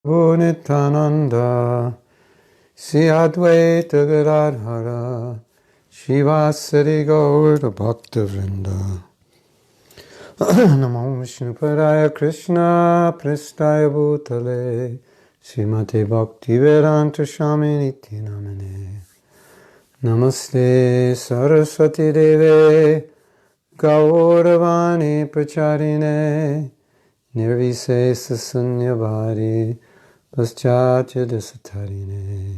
Nityananda Sri Advaita Gadadhara Shivasari Gaura Bhakta Vrinda Namo Vishnupadaya Krishna Prestaya Bhutale Srimate Bhakti Vedanta Swami Niti Namane Namaste Saraswati Deve Gauravani Pracharine Nirvisesa Sunyavadi Paschatya Desatarine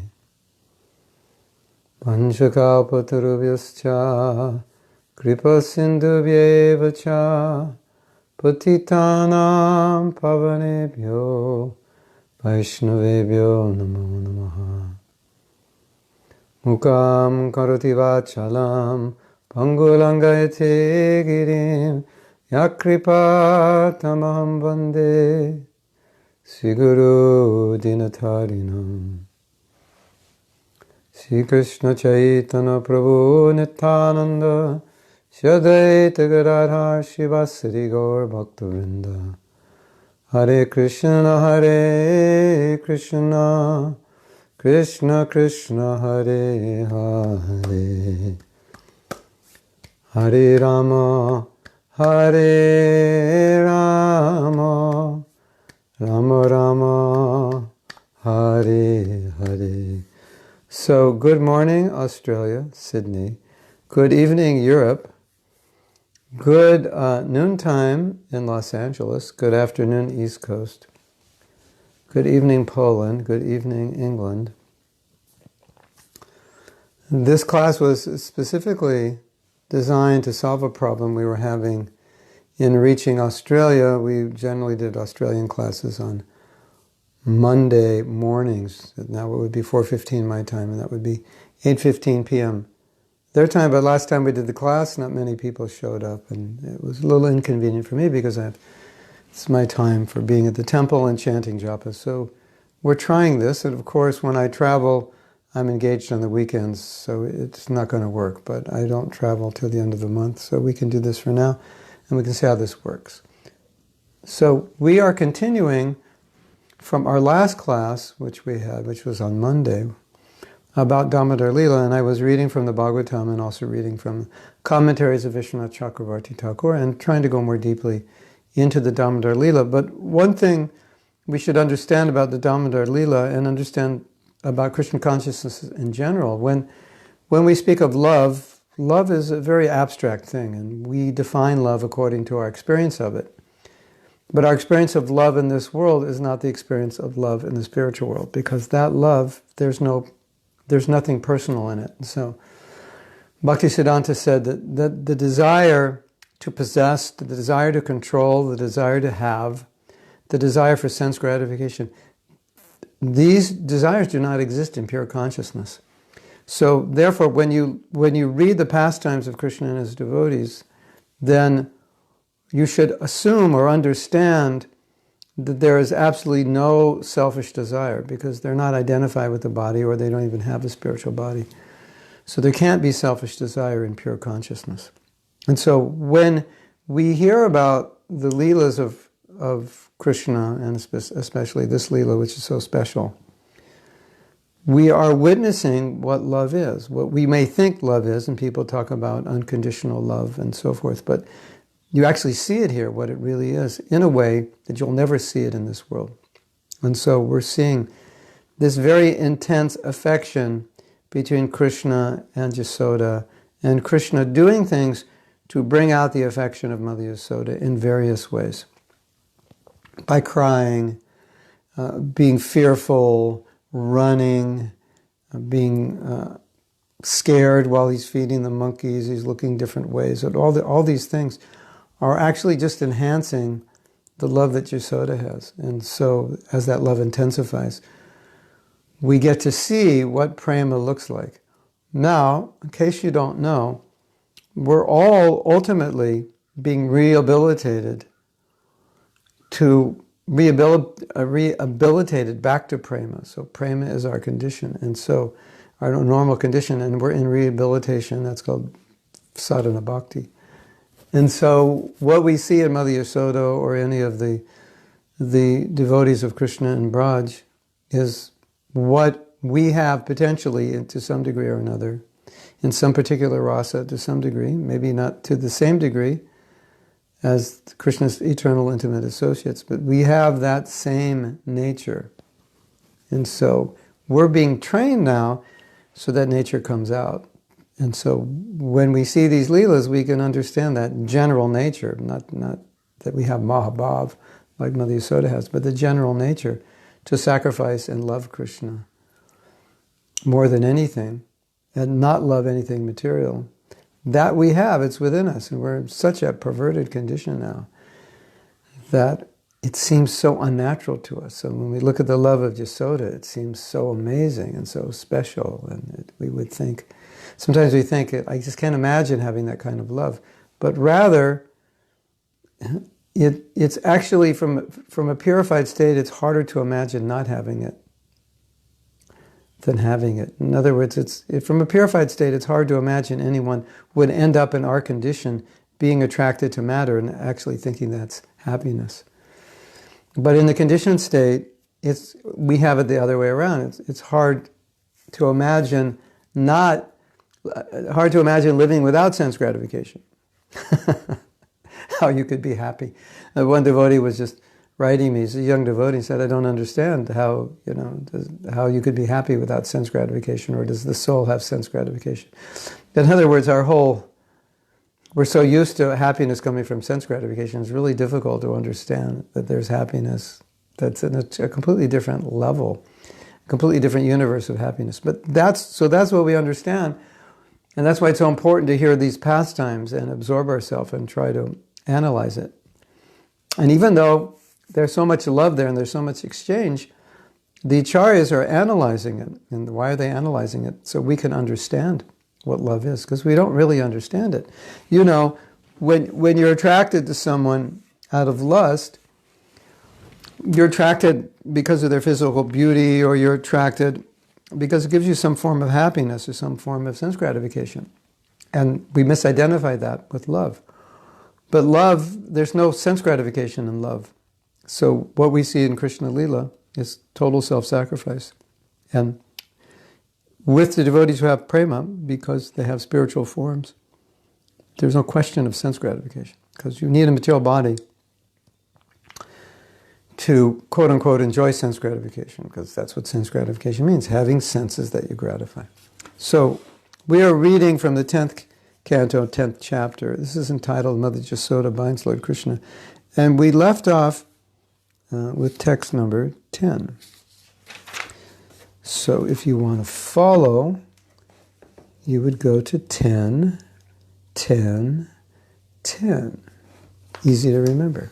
Panchakalpatarubhyascha Kripa Sindhubhyeva cha Patitanam Pavanebhyo Vaishnavebhyo Namo Namaha Mukam Karoti Vachalam Pangulangayate Girim Yakripa Tamaham Vande Siguru Dinatarinam Sri Krishna Chaitanya Prabhu Nityananda Sri Advaita Gadadhar Shivasari Gaur Bhaktivinoda Hare Krishna Krishna Krishna Hare Hare Hare Rama Hare Rama Rama Rama Hare Hare. So, good morning, Australia, Sydney. Good evening, Europe. Good noontime in Los Angeles. Good afternoon, East Coast. Good evening, Poland. Good evening, England. This class was specifically designed to solve a problem we were having in reaching Australia. We generally did Australian classes on Monday mornings. Now it would be 4:15 my time, and that would be 8:15 p.m. their time. But last time we did the class, not many people showed up, and it was a little inconvenient for me because it's my time for being at the temple and chanting japa. So we're trying this, and of course when I travel, I'm engaged on the weekends, so it's not going to work. But I don't travel till the end of the month, so we can do this for now, and we can see how this works. So we are continuing from our last class, which we had, which was on Monday, about Damodar-lila, and I was reading from the Bhagavatam and also reading from commentaries of Vishwanath Chakravarti Thakur and trying to go more deeply into the Damodar-lila. But one thing we should understand about the Damodar-lila and understand about Krishna consciousness in general, when we speak of love, love is a very abstract thing, and we define love according to our experience of it. But our experience of love in this world is not the experience of love in the spiritual world, because that love, there's nothing personal in it. So Bhaktisiddhanta said that the desire to possess, the desire to control, the desire to have, the desire for sense gratification, these desires do not exist in pure consciousness. So therefore, when you read the pastimes of Krishna and his devotees, then you should assume or understand that there is absolutely no selfish desire, because they're not identified with the body, or they don't even have a spiritual body. So there can't be selfish desire in pure consciousness. And so when we hear about the leelas of Krishna, and especially this leela, which is so special, we are witnessing what love is, what we may think love is, and people talk about unconditional love and so forth, but you actually see it here, what it really is, in a way that you'll never see it in this world. And so we're seeing this very intense affection between Krishna and Yasoda, and Krishna doing things to bring out the affection of Mother Yasoda in various ways. By crying, being fearful, running, being scared while he's feeding the monkeys, he's looking different ways. All these things are actually just enhancing the love that Yasoda has. And so as that love intensifies, we get to see what prema looks like. Now, in case you don't know, we're all ultimately being rehabilitated rehabilitated back to prema. So prema is our condition, and so our normal condition, and we're in rehabilitation. That's called sadhana bhakti. And so what we see in Mother Yasoda or any of the the devotees of Krishna and Braj is what we have potentially to some degree or another, in some particular rasa to some degree, maybe not to the same degree as Krishna's eternal intimate associates, but we have that same nature. And so we're being trained now so that nature comes out. And so when we see these leelas, we can understand that general nature, not that we have Mahabhav like Mother Yasoda has, but the general nature to sacrifice and love Krishna more than anything, and not love anything material. That we have, it's within us, and we're in such a perverted condition now that it seems so unnatural to us. So when we look at the love of Yasoda, it seems so amazing and so special, and we would think, sometimes we think, I just can't imagine having that kind of love. But rather, it's actually, from a purified state, it's harder to imagine not having it than having it. In other words, from a purified state, it's hard to imagine anyone would end up in our condition being attracted to matter and actually thinking that's happiness. But in the conditioned state, we have it the other way around. It's hard to imagine living without sense gratification. How you could be happy. One devotee was just writing me, he's a young devotee, he said, I don't understand how you could be happy without sense gratification, or does the soul have sense gratification? In other words, we're so used to happiness coming from sense gratification, it's really difficult to understand that there's happiness that's in a completely different level, a completely different universe of happiness. But that's what we understand, and that's why it's so important to hear these pastimes and absorb ourselves and try to analyze it. And even though there's so much love there and there's so much exchange, the acharyas are analyzing it. And why are they analyzing it? So we can understand what love is, because we don't really understand it. You know, when you're attracted to someone out of lust, you're attracted because of their physical beauty, or you're attracted because it gives you some form of happiness or some form of sense gratification. And we misidentify that with love. But love, there's no sense gratification in love. So what we see in Krishna Lila is total self-sacrifice. And with the devotees who have prema, because they have spiritual forms, there's no question of sense gratification, because you need a material body to, quote-unquote, enjoy sense gratification, because that's what sense gratification means, having senses that you gratify. So we are reading from the 10th Canto, 10th chapter. This is entitled Mother Yasoda Binds Lord Krishna. And we left off with text number 10. So if you want to follow, you would go to 10, 10, 10. Easy to remember.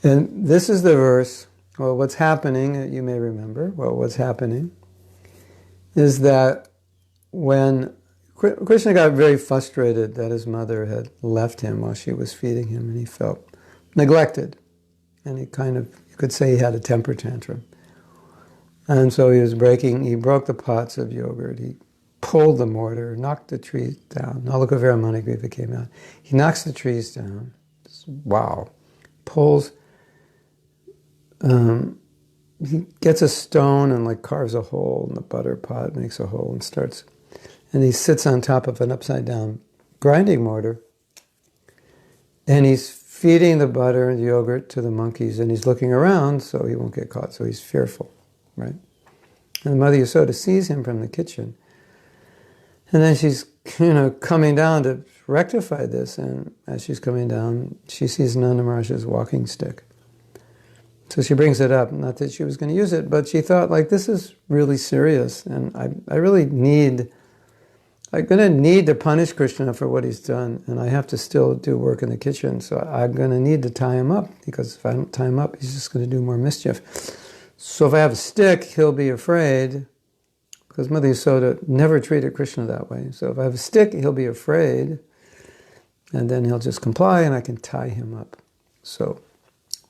And this is the verse, well, what's happening, you may remember, what's happening is that when Krishna got very frustrated that his mother had left him while she was feeding him, and he felt neglected. And he you could say he had a temper tantrum. And so he broke the pots of yogurt, he pulled the mortar, knocked the trees down. Alachua Manigriva came out. He knocks the trees down. Wow. Pulls, he gets a stone and carves a hole in the butter pot, makes a hole and he sits on top of an upside down grinding mortar, and he's feeding the butter and the yogurt to the monkeys, and he's looking around so he won't get caught, so he's fearful, right? And Mother Yasoda sees him from the kitchen, and then she's coming down to rectify this, and as she's coming down, she sees Nanda Maharaj's walking stick. So she brings it up, not that she was going to use it, but she thought, this is really serious, and I really I'm going to need to punish Krishna for what he's done, and I have to still do work in the kitchen, so I'm going to need to tie him up, because if I don't tie him up, he's just going to do more mischief. So if I have a stick, he'll be afraid, because Mother Yasoda never treated Krishna that way. So if I have a stick, he'll be afraid, and then he'll just comply, and I can tie him up. So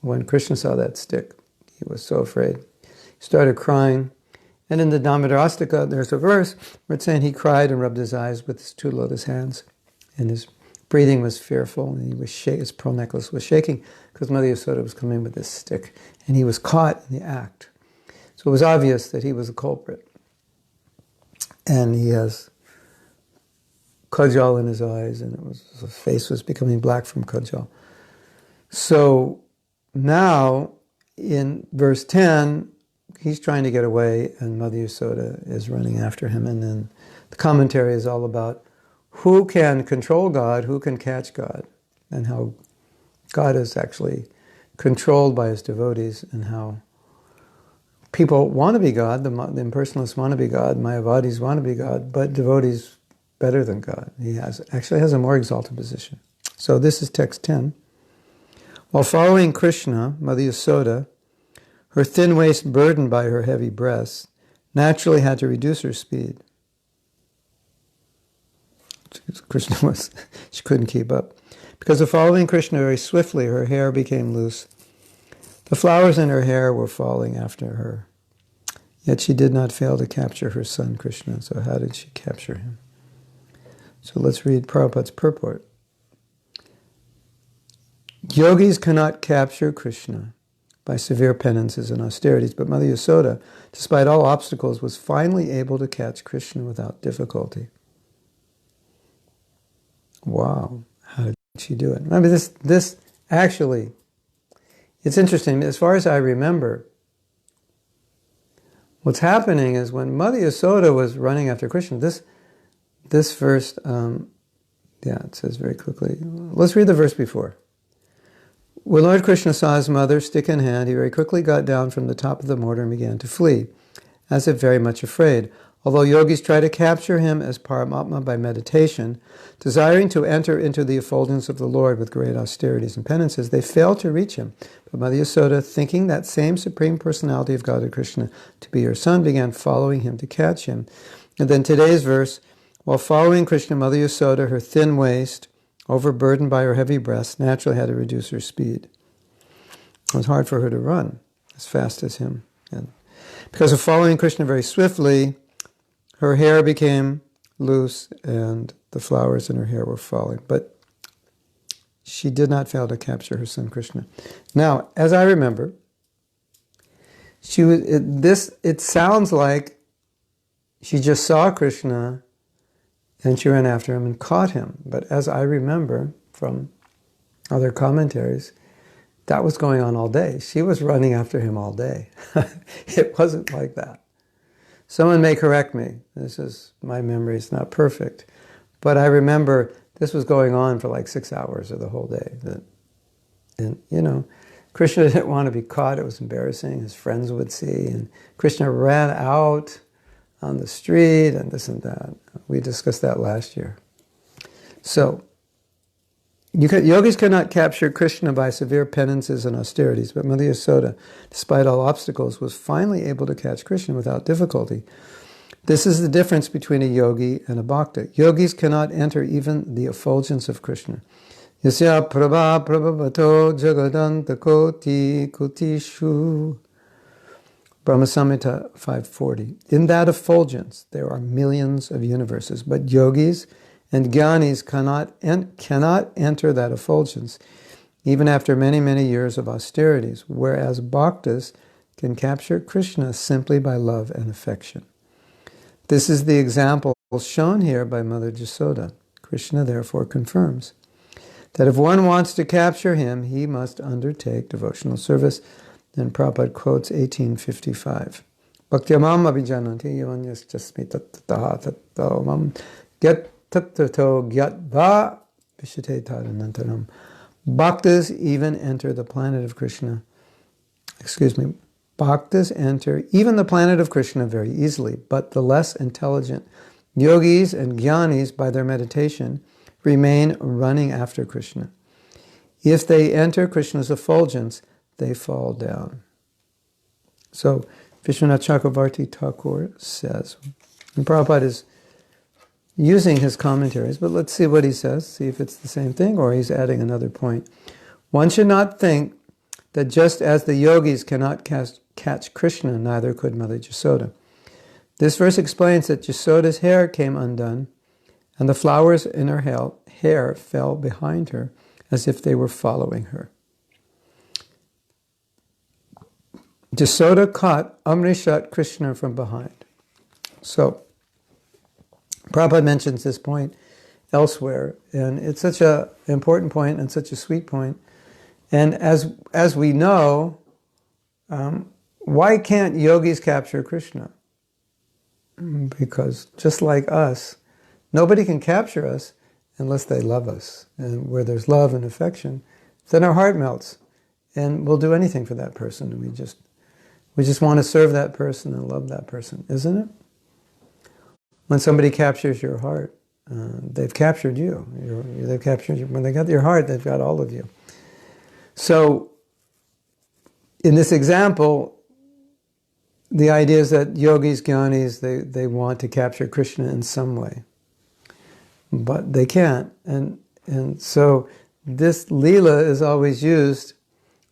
when Krishna saw that stick, he was so afraid. He started crying. And in the Damodar-lila, there's a verse where it's saying he cried and rubbed his eyes with his two lotus hands, and his breathing was fearful, and he was his pearl necklace was shaking because Mother Yasoda was coming with this stick, and he was caught in the act. So it was obvious that he was a culprit. And he has kajal in his eyes, and his face was becoming black from kajal. So now, in verse 10, he's trying to get away, and Mother Yasoda is running after him. And then the commentary is all about who can control God, who can catch God, and how God is actually controlled by his devotees, and how people want to be God, the impersonalists want to be God, Mayavadis want to be God, but devotees better than God. He actually has a more exalted position. So this is text 10. While following Krishna, Mother Yasoda, her thin waist burdened by her heavy breasts, naturally had to reduce her speed. She couldn't keep up. Because of following Krishna very swiftly, her hair became loose. The flowers in her hair were falling after her. Yet she did not fail to capture her son Krishna. So how did she capture him? So let's read Prabhupada's purport. Yogis cannot capture Krishna by severe penances and austerities, but Mother Yasoda, despite all obstacles, was finally able to catch Krishna without difficulty. Wow, how did she do it? Remember, this actually, it's interesting. As far as I remember, what's happening is when Mother Yasoda was running after Krishna, this verse, it says very quickly. Let's read the verse before. When Lord Krishna saw his mother, stick in hand, he very quickly got down from the top of the mortar and began to flee, as if very much afraid. Although yogis try to capture him as Paramatma by meditation, desiring to enter into the effulgence of the Lord with great austerities and penances, they fail to reach him. But Mother Yasoda, thinking that same Supreme Personality of Godhead Krishna to be her son, began following him to catch him. And then today's verse, while following Krishna, Mother Yasoda, her thin waist, overburdened by her heavy breasts, naturally had to reduce her speed. It was hard for her to run as fast as him. And because of following Krishna very swiftly, her hair became loose and the flowers in her hair were falling. But she did not fail to capture her son Krishna. Now, as I remember, it sounds like she just saw Krishna and she ran after him and caught him. But as I remember from other commentaries, that was going on all day. She was running after him all day. It wasn't like that. Someone may correct me. My memory is not perfect. But I remember this was going on for like 6 hours of the whole day. Krishna didn't want to be caught. It was embarrassing. His friends would see. And Krishna ran out on the street and this and that. We discussed that last year. So, yogis cannot capture Krishna by severe penances and austerities, but Mother Yasoda, despite all obstacles, was finally able to catch Krishna without difficulty. This is the difference between a yogi and a bhakta. Yogis cannot enter even the effulgence of Krishna. Yasya prabha prabhavato jagadanta koti kutishu. Brahma Samhita 540. In that effulgence, there are millions of universes, but yogis and jnanis cannot enter that effulgence, even after many, many years of austerities, whereas bhaktas can capture Krishna simply by love and affection. This is the example shown here by Mother Yasoda. Krishna therefore confirms that if one wants to capture him, he must undertake devotional service. Then Prabhupada quotes 1855. Bhaktyamam abhijananti yavanyas jasmi tattataha tattamam get tattato gyatva vishate tadanantaram. Bhaktas even enter the planet of Krishna. Bhaktas enter even the planet of Krishna very easily, but the less intelligent yogis and jnanis, by their meditation, remain running after Krishna. If they enter Krishna's effulgence, they fall down. So, Vishwanath Chakravarti Thakur says, and Prabhupada is using his commentaries, but let's see what he says, see if it's the same thing, or he's adding another point. One should not think that just as the yogis cannot catch Krishna, neither could Mother Yasoda. This verse explains that Yasoda's hair came undone, and the flowers in her hair fell behind her as if they were following her. Yasoda caught Amrishat Krishna from behind. So, Prabhupada mentions this point elsewhere, and it's such an important point and such a sweet point. And as we know, why can't yogis capture Krishna? Because just like us, nobody can capture us unless they love us. And where there's love and affection, then our heart melts, and we'll do anything for that person. And we just want to serve that person and love that person, isn't it? When somebody captures your heart, they've captured you. They've captured you. When they got your heart, they've got all of you. So, in this example, the idea is that yogis, jnanis, they want to capture Krishna in some way. But they can't. And so this lila is always used,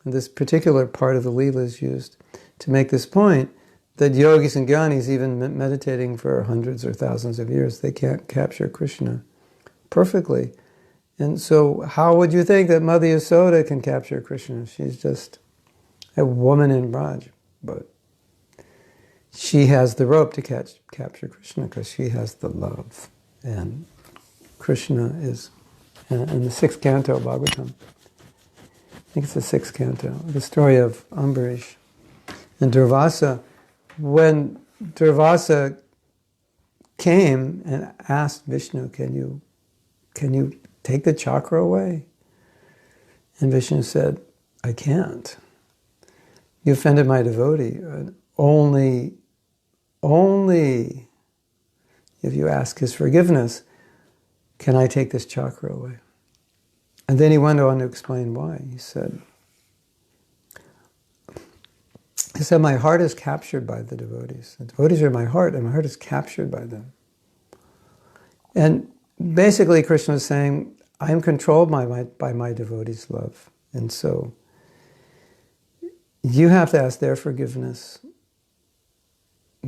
and this particular part of the lila is used to make this point that yogis and jnanis, even meditating for hundreds or thousands of years, they can't capture Krishna perfectly. And so how would you think that Mother Yasoda can capture Krishna? She's just a woman in Braj, but she has the rope to capture Krishna because she has the love. And Krishna is in the 6th canto of Bhagavatam. I think it's the 6th canto, the story of Ambarish and Durvasa. When Durvasa came and asked Vishnu, can you take the chakra away? And Vishnu said, I can't. You offended my devotee. Only if you ask his forgiveness can I take this chakra away. And then he went on to explain why. He said, my heart is captured by the devotees. The devotees are my heart, and my heart is captured by them. And basically, Krishna is saying, I'm controlled by my devotees' love. And so, you have to ask their forgiveness,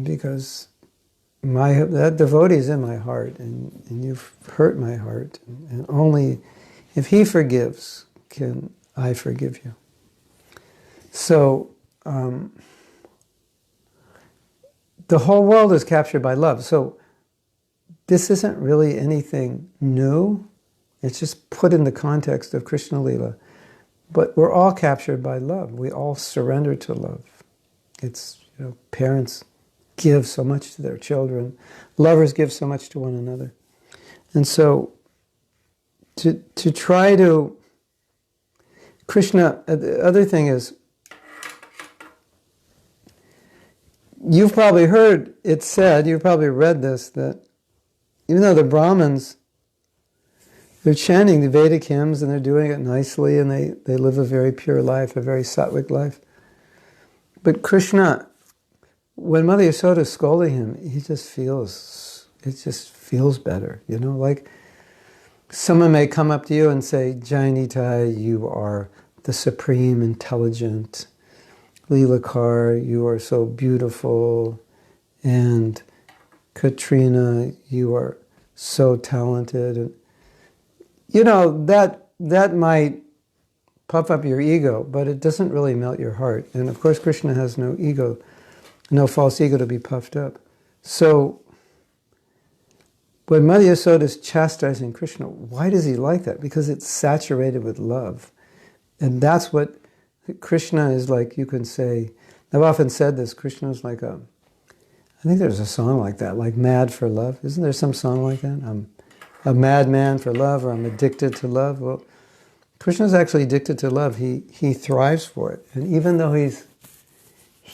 because that devotee is in my heart, and you've hurt my heart. And only if he forgives can I forgive you. So, the whole world is captured by love. So this isn't really anything new. It's just put in the context of Krishna Lila. But we're all captured by love. We all surrender to love. It's, parents give so much to their children. Lovers give so much to one another. And so to try to... Krishna, the other thing is, you've probably heard it said, you've probably read this, that even though the Brahmins, they're chanting the Vedic hymns and they're doing it nicely and they live a very pure life, a very sattvic life. But Krishna, when Mother Yasoda is scolding him, it just feels better. Like someone may come up to you and say, Jainitai, you are the supreme intelligent Leelakar, you are so beautiful, and Katrina, you are so talented. And, that might puff up your ego, but it doesn't really melt your heart. And of course, Krishna has no ego, no false ego to be puffed up. So, when Mother Yasoda is chastising Krishna, why does he like that? Because it's saturated with love. And that's what Krishna is like. You can say, I've often said this, Krishna is like I think there's a song like that, like Mad for Love. Isn't there some song like that? I'm a madman for love, or I'm addicted to love. Well, Krishna is actually addicted to love. He thrives for it. And even though he's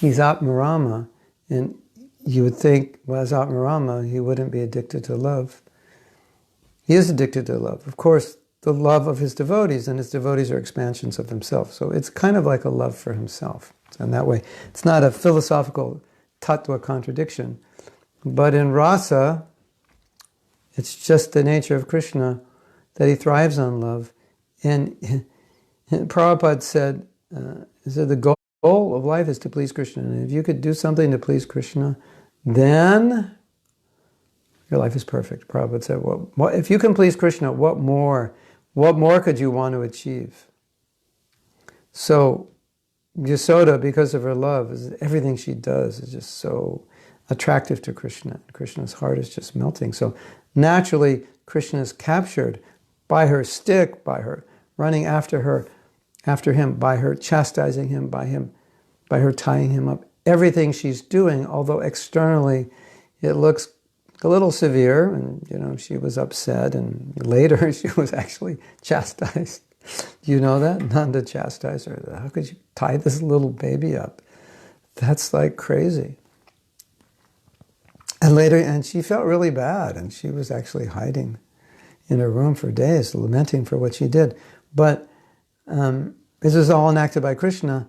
Atmarama, and you would think, well, as Atmarama, he wouldn't be addicted to love. He is addicted to love. Of course, the love of his devotees, and his devotees are expansions of himself. So it's kind of like a love for himself. So in that way, it's not a philosophical tattva contradiction. But in rasa, it's just the nature of Krishna that he thrives on love. And Prabhupada said, the goal of life is to please Krishna. And if you could do something to please Krishna, then Your life is perfect. Prabhupada said, what, if you can please Krishna, what more could you want to achieve? So Yasoda, because of her love, everything she does is just so attractive to Krishna. Krishna's heart is just melting. So naturally, Krishna is captured by her stick, by her running after him, by her chastising him, by her tying him up. Everything she's doing, although externally it looks a little severe, and she was upset, and later she was actually chastised. Do you know that? Nanda chastised her. How could you tie this little baby up? That's like crazy. And later, and she felt really bad, and she was actually hiding in her room for days, lamenting for what she did. But this is all enacted by Krishna,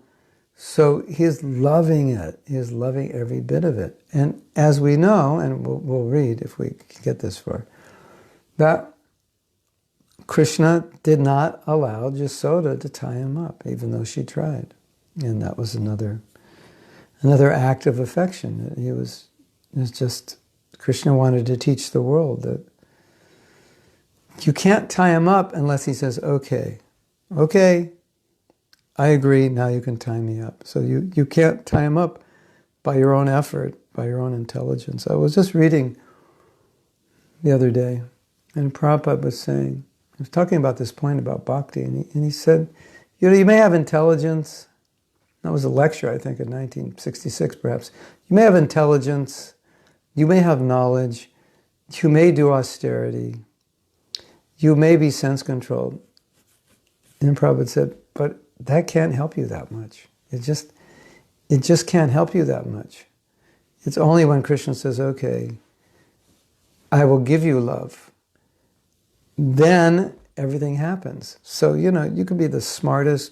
so he's loving it. He's loving every bit of it. And as we know, and we'll read if we can get this far, that Krishna did not allow Yasoda to tie him up, even though she tried. And that was another act of affection. It was just, Krishna wanted to teach the world that you can't tie him up unless he says, okay, I agree, now you can tie me up. So you can't tie him up by your own effort, by your own intelligence. I was just reading the other day, and Prabhupada was saying, he was talking about this point about bhakti, and he said, you may have intelligence. That was a lecture, I think, in 1966 perhaps. You may have intelligence, you may have knowledge, you may do austerity, you may be sense-controlled. And Prabhupada said, but that can't help you that much. It just can't help you that much. It's only when Krishna says, okay, I will give you love, then everything happens. So, you can be the smartest,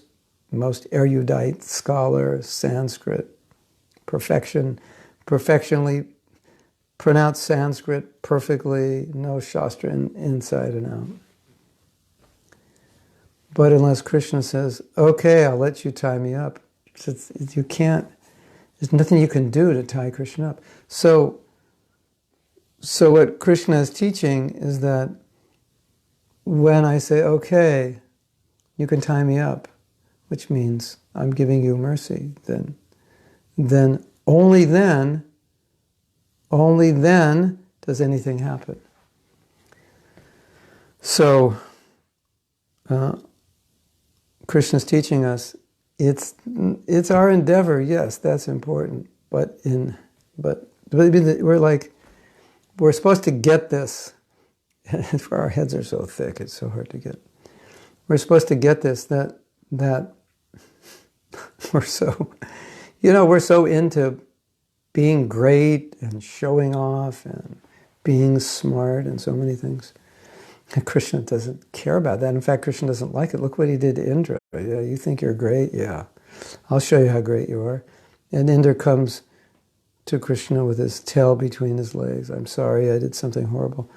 most erudite scholar, Sanskrit, perfectionly pronounce Sanskrit perfectly, no Shastra inside and out. But unless Krishna says, okay, I'll let you tie me up, you can't, there's nothing you can do to tie Krishna up. So what Krishna is teaching is that when I say, okay, you can tie me up, which means I'm giving you mercy, then only then does anything happen. So, Krishna's teaching us, it's our endeavor, yes, that's important, but we're supposed to get this. Our heads are so thick, it's so hard to get. We're supposed to get this, that we're so into being great and showing off and being smart and so many things. And Krishna doesn't care about that. In fact, Krishna doesn't like it. Look what he did to Indra. Yeah, you think you're great? Yeah. I'll show you how great you are. And Indra comes to Krishna with his tail between his legs. I'm sorry, I did something horrible.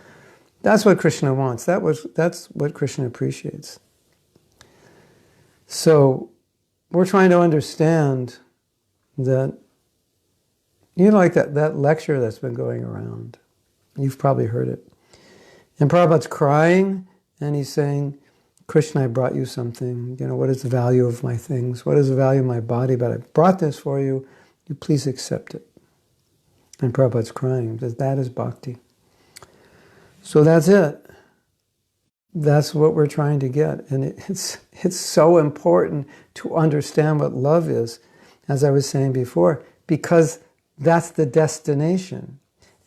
That's what Krishna wants. That's what Krishna appreciates. So we're trying to understand that, like that lecture that's been going around. You've probably heard it. And Prabhupada's crying, and he's saying, Krishna, I brought you something. What is the value of my things? What is the value of my body? But I brought this for you. You please accept it. And Prabhupada's crying, because that is bhakti. So that's it. That's what we're trying to get. And it's so important to understand what love is, as I was saying before, because that's the destination.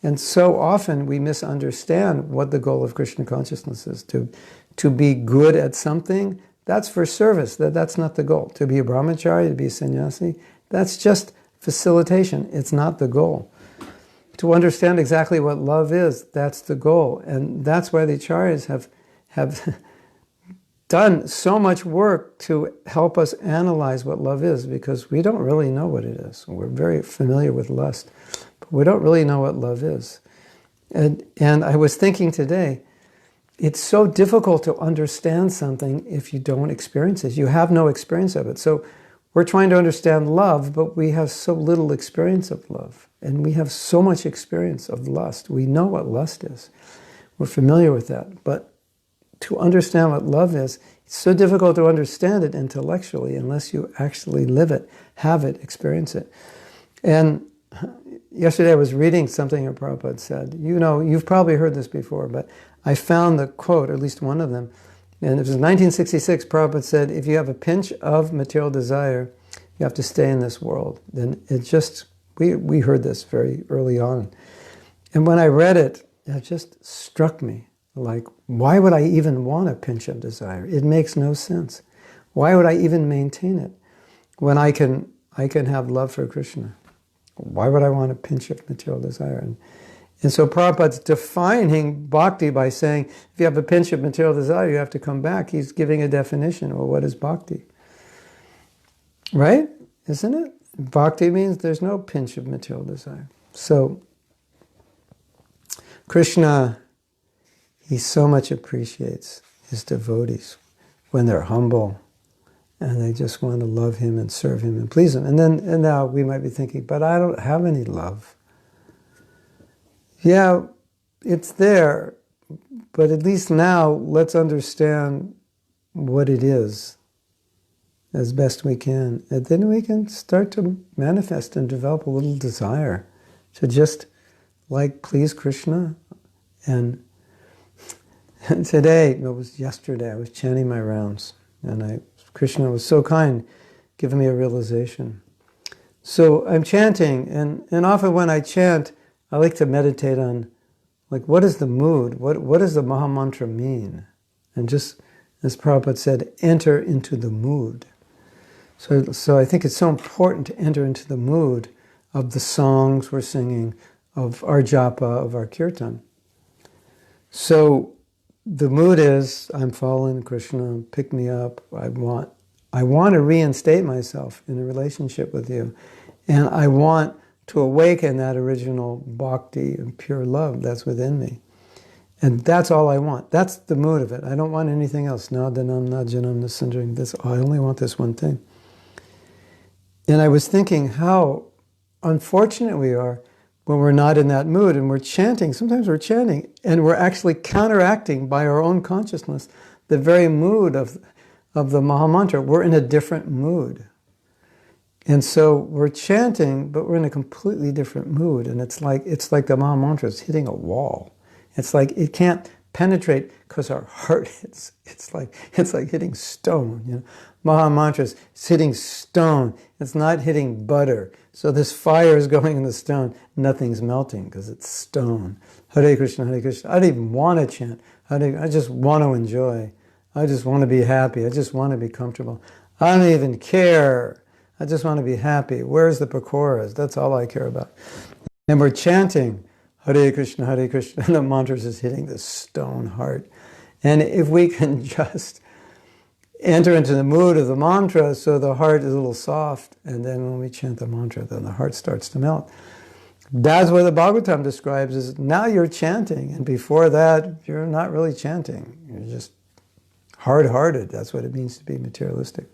And so often we misunderstand what the goal of Krishna consciousness is. To be good at something, that's for service. That's not the goal. To be a brahmachari, to be a sannyasi, that's just facilitation. It's not the goal. To understand exactly what love is, that's the goal. And that's why the acharyas have done so much work to help us analyze what love is, because we don't really know what it is. We're very familiar with lust, but we don't really know what love is. And I was thinking today, it's so difficult to understand something if you don't experience it. You have no experience of it. So we're trying to understand love, but we have so little experience of love. And we have so much experience of lust. We know what lust is. We're familiar with that. But to understand what love is, it's so difficult to understand it intellectually unless you actually live it, have it, experience it. And yesterday I was reading something that Prabhupada said. You know, you've probably heard this before, but I found the quote, or at least one of them, and it was in 1966, Prabhupada said, if you have a pinch of material desire, you have to stay in this world. Then it just, we heard this very early on. And when I read it, it just struck me. Like, why would I even want a pinch of desire? It makes no sense. Why would I even maintain it when I can have love for Krishna? Why would I want a pinch of material desire? And so Prabhupada's defining bhakti by saying, if you have a pinch of material desire, you have to come back. He's giving a definition. Well, what is bhakti? Right? Isn't it? Bhakti means there's no pinch of material desire. So Krishna, he so much appreciates his devotees when they're humble and they just want to love him and serve him and please him. And now we might be thinking, but I don't have any love. Yeah, it's there, but at least now let's understand what it is as best we can. And then we can start to manifest and develop a little desire to just like please Krishna. And today, it was yesterday, I was chanting my rounds, and Krishna was so kind, giving me a realization. So I'm chanting, and often when I chant, I like to meditate on, like, what is the mood? What does the Maha Mantra mean? And just, as Prabhupada said, enter into the mood. So I think it's so important to enter into the mood of the songs we're singing, of our japa, of our kirtan. So the mood is, I'm fallen, Krishna, pick me up. I want to reinstate myself in a relationship with you. And I want to awaken that original bhakti and pure love that's within me. And that's all I want. That's the mood of it. I don't want anything else. Nadanam, najanam, nasundering. I only want this one thing. And I was thinking how unfortunate we are when we're not in that mood and we're chanting. Sometimes we're chanting and we're actually counteracting by our own consciousness the very mood of the Maha Mantra. We're in a different mood. And so we're chanting, but we're in a completely different mood. And it's like the Maha Mantra is hitting a wall. It's like it can't penetrate because our heart hits. It's like hitting stone. You know? Maha Mantra is hitting stone. It's not hitting butter. So this fire is going in the stone. Nothing's melting because it's stone. Hare Krishna, Hare Krishna. I don't even want to chant. I just want to enjoy. I just want to be happy. I just want to be comfortable. I don't even care. I just want to be happy. Where's the pakoras? That's all I care about. And we're chanting, Hare Krishna, Hare Krishna, and the mantra is hitting this stone heart. And if we can just enter into the mood of the mantra so the heart is a little soft, and then when we chant the mantra, then the heart starts to melt. That's what the Bhagavatam describes as now you're chanting, and before that, you're not really chanting. You're just hard-hearted. That's what it means to be materialistic.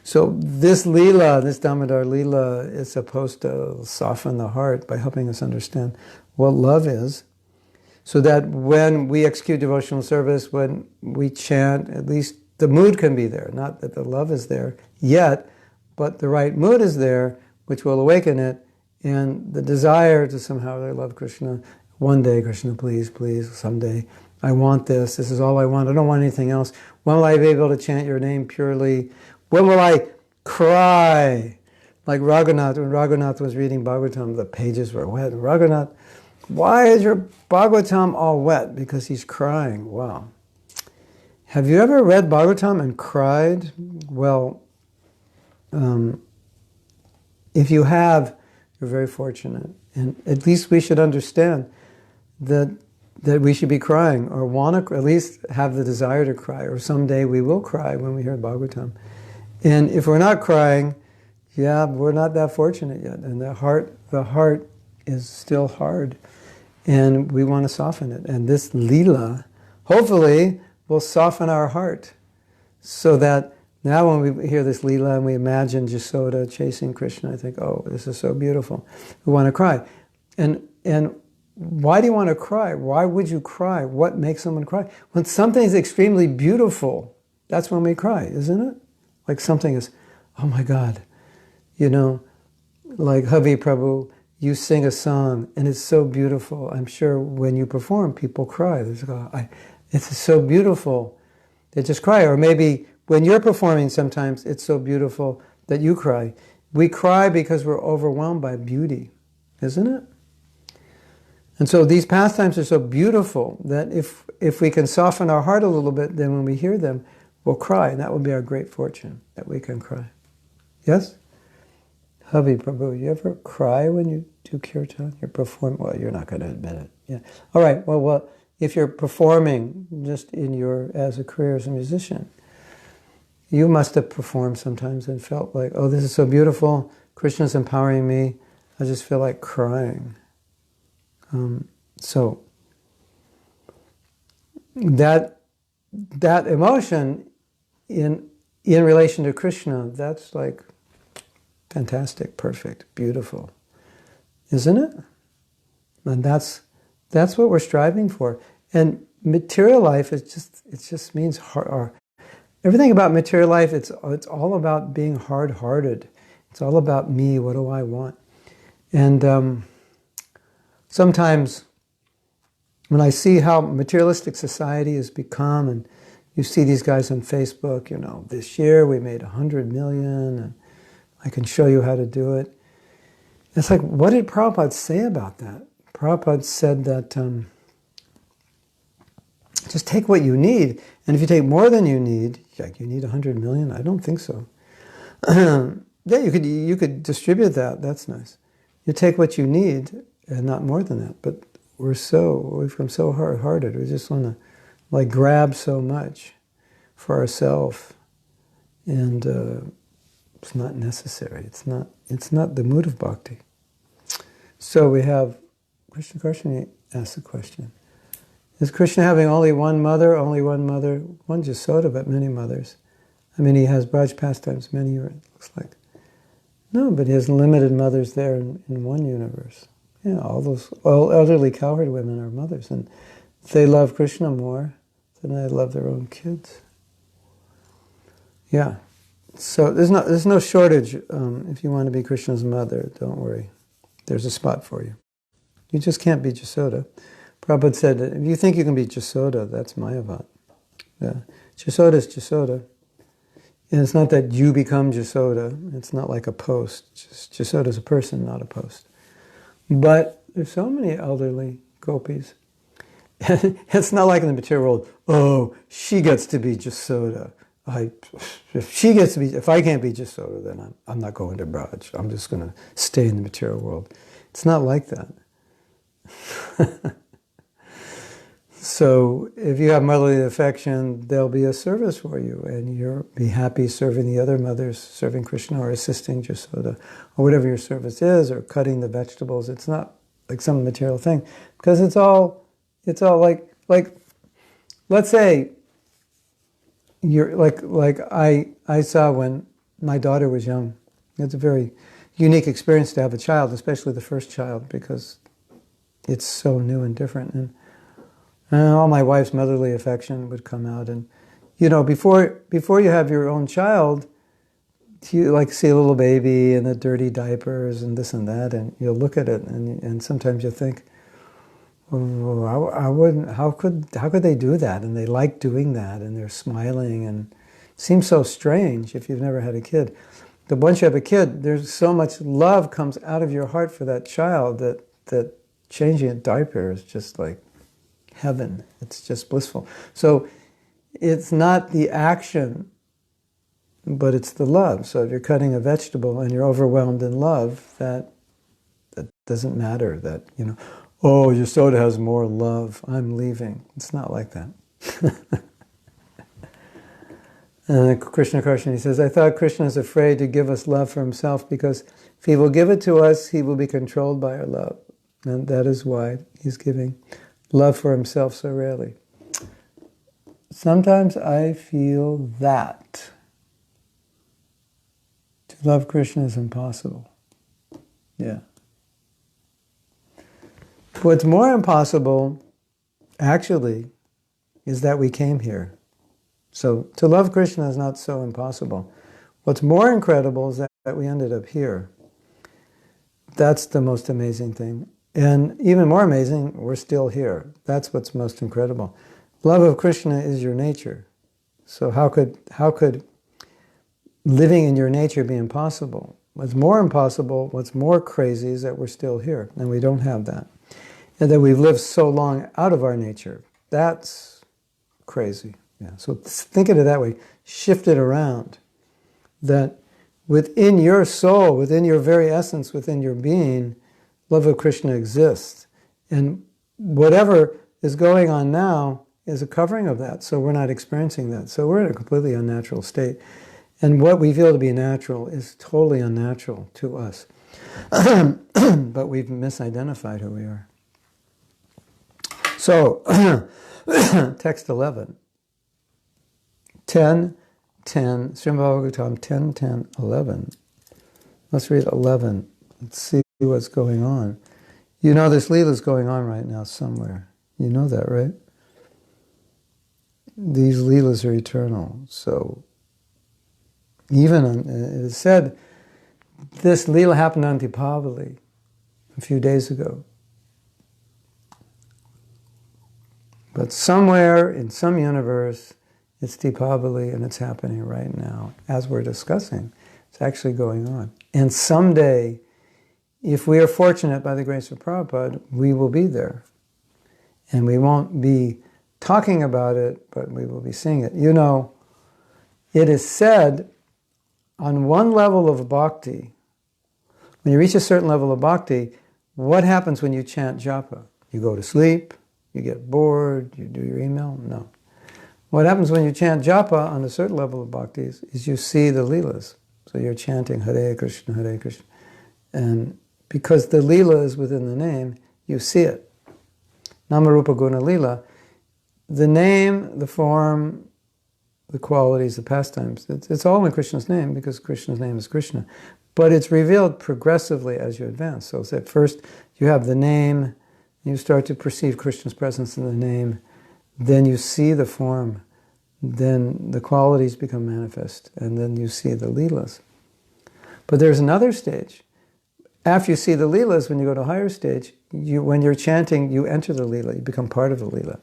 So this lila, this Damodar-lila, is supposed to soften the heart by helping us understand what love is, so that when we execute devotional service, when we chant, at least the mood can be there. Not that the love is there yet, but the right mood is there, which will awaken it, and the desire to somehow love Krishna. One day, Krishna, please, please, someday, I want this. This is all I want. I don't want anything else. When will I be able to chant your name purely? When will I cry? Like Raghunath, when Raghunath was reading Bhagavatam, the pages were wet. Raghunath, why is your Bhagavatam all wet? Because he's crying. Wow. Have you ever read Bhagavatam and cried? Well, if you have, you're very fortunate. And at least we should understand that we should be crying, or want to at least have the desire to cry, or someday we will cry when we hear Bhagavatam. And if we're not crying, yeah, we're not that fortunate yet. And the heart is still hard. And we want to soften it. And this lila, hopefully, will soften our heart so that Now when we hear this Leela and we imagine Yasoda chasing Krishna, I think, oh, this is so beautiful. We want to cry. And why do you want to cry? Why would you cry? What makes someone cry? When something is extremely beautiful, that's when we cry, isn't it? Like something is, oh my God, like Havi Prabhu, you sing a song and it's so beautiful. I'm sure when you perform, people cry. It's so beautiful. They just cry. Or maybe when you're performing sometimes, it's so beautiful that you cry. We cry because we're overwhelmed by beauty, isn't it? And so these pastimes are so beautiful that if we can soften our heart a little bit, then when we hear them, we'll cry. And that will be our great fortune, that we can cry. Yes? Havi Prabhu, you ever cry when you do kirtan? You're performing, well, you're not going to admit it. Yeah. All right, well, if you're performing just as a career as a musician, you must have performed sometimes and felt like, oh, this is so beautiful, Krishna's empowering me, I just feel like crying. So that emotion in relation to Krishna, that's like fantastic, perfect, beautiful, isn't it? And that's what we're striving for. And material life is just means hard. Everything about material life, it's all about being hard-hearted. It's all about me. What do I want? And sometimes when I see how materialistic society has become, and you see these guys on Facebook, this year we made 100 million, and I can show you how to do it. It's like, what did Prabhupada say about that? Prabhupada said that just take what you need, and if you take more than you need, like you need 100 million, I don't think so. Yeah, you could distribute that, that's nice. You take what you need, and not more than that, but we've become so hard-hearted, we just want to grab so much for ourselves, and it's not necessary. It's not the mood of bhakti. So we have Krishna Karshani asks a question: is Krishna having only one mother, one Yasoda, but many mothers? I mean, he has Braj pastimes, many, it looks like. No, but he has limited mothers there in one universe. Yeah, all elderly cowherd women are mothers, and if they love Krishna more, then they love their own kids. Yeah. So there's no shortage. If you want to be Krishna's mother, don't worry. There's a spot for you. You just can't be Yasoda. Prabhupada said that if you think you can be Yasoda, that's Mayavat. Yeah. Yasoda is Yasoda. And it's not that you become Yasoda. It's not like a post. Yasoda is a person, not a post. But there's so many elderly gopis. It's not like in the material world, oh, she gets to be Yasoda. If I can't be Yasoda, then I'm not going to Braj. I'm just going to stay in the material world. It's not like that. So if you have motherly affection, there'll be a service for you, and you'll be happy serving the other mothers, serving Krishna or assisting Yasoda, or whatever your service is, or cutting the vegetables. It's not like some material thing, because it's all like let's say you're like I saw when my daughter was young. It's a very unique experience to have a child, especially the first child, because it's so new and different. And all my wife's motherly affection would come out. And, before you have your own child, you see a little baby and the dirty diapers and this and that, and you'll look at it, and sometimes you'll think, oh, I wouldn't, how could they do that? And they like doing that, and they're smiling, and it seems so strange if you've never had a kid. But once you have a kid, there's so much love comes out of your heart for that child that changing a diaper is just like heaven. It's just blissful. So it's not the action, but it's the love. So if you're cutting a vegetable and you're overwhelmed in love, that doesn't matter. That, oh, Yasoda has more love, I'm leaving. It's not like that. And Krishna Karshani says, I thought Krishna is afraid to give us love for himself, because if he will give it to us, he will be controlled by our love. And that is why he's giving love for himself so rarely. Sometimes I feel that. To love Krishna is impossible. Yeah. What's more impossible, actually, is that we came here. So to love Krishna is not so impossible. What's more incredible is that we ended up here. That's the most amazing thing. And even more amazing, we're still here. That's what's most incredible. Love of Krishna is your nature. So how could living in your nature be impossible? What's more impossible, what's more crazy is that we're still here, and we don't have that. And that we've lived so long out of our nature. That's crazy. Yeah. So think of it that way. Shift it around. That within your soul, within your very essence, within your being, love of Krishna exists. And whatever is going on now is a covering of that. So we're not experiencing that. So we're in a completely unnatural state. And what we feel to be natural is totally unnatural to us. But we've misidentified who we are. So, text 11. 10, 10, Srimad Bhagavatam 10, 10, 11. Let's read 11. Let's see what's going on. You know this Leela is going on right now somewhere. You know that, right? These Leelas are eternal. So, even it is said, this Leela happened on Deepavali a few days ago. But somewhere in some universe, it's Deepavali and it's happening right now. As we're discussing, it's actually going on. And someday, if we are fortunate by the grace of Prabhupada, we will be there. And we won't be talking about it, but we will be seeing it. You know, it is said on one level of bhakti, when you reach a certain level of bhakti, what happens when you chant japa? You go to sleep, you get bored, you do your email? No. What happens when you chant japa on a certain level of bhakti is you see the leelas. So you're chanting Hare Krishna, Hare Krishna. And because the leela is within the name, you see it. Namarupa Guna Lila, the name, the form, the qualities, the pastimes, it's all in Krishna's name because Krishna's name is Krishna. But it's revealed progressively as you advance. So it's at first you have the name, you start to perceive Krishna's presence in the name, then you see the form, then the qualities become manifest, and then you see the leelas. But there's another stage. After you see the leelas, when you go to a higher stage, when you're chanting, you enter the leela, you become part of the leela.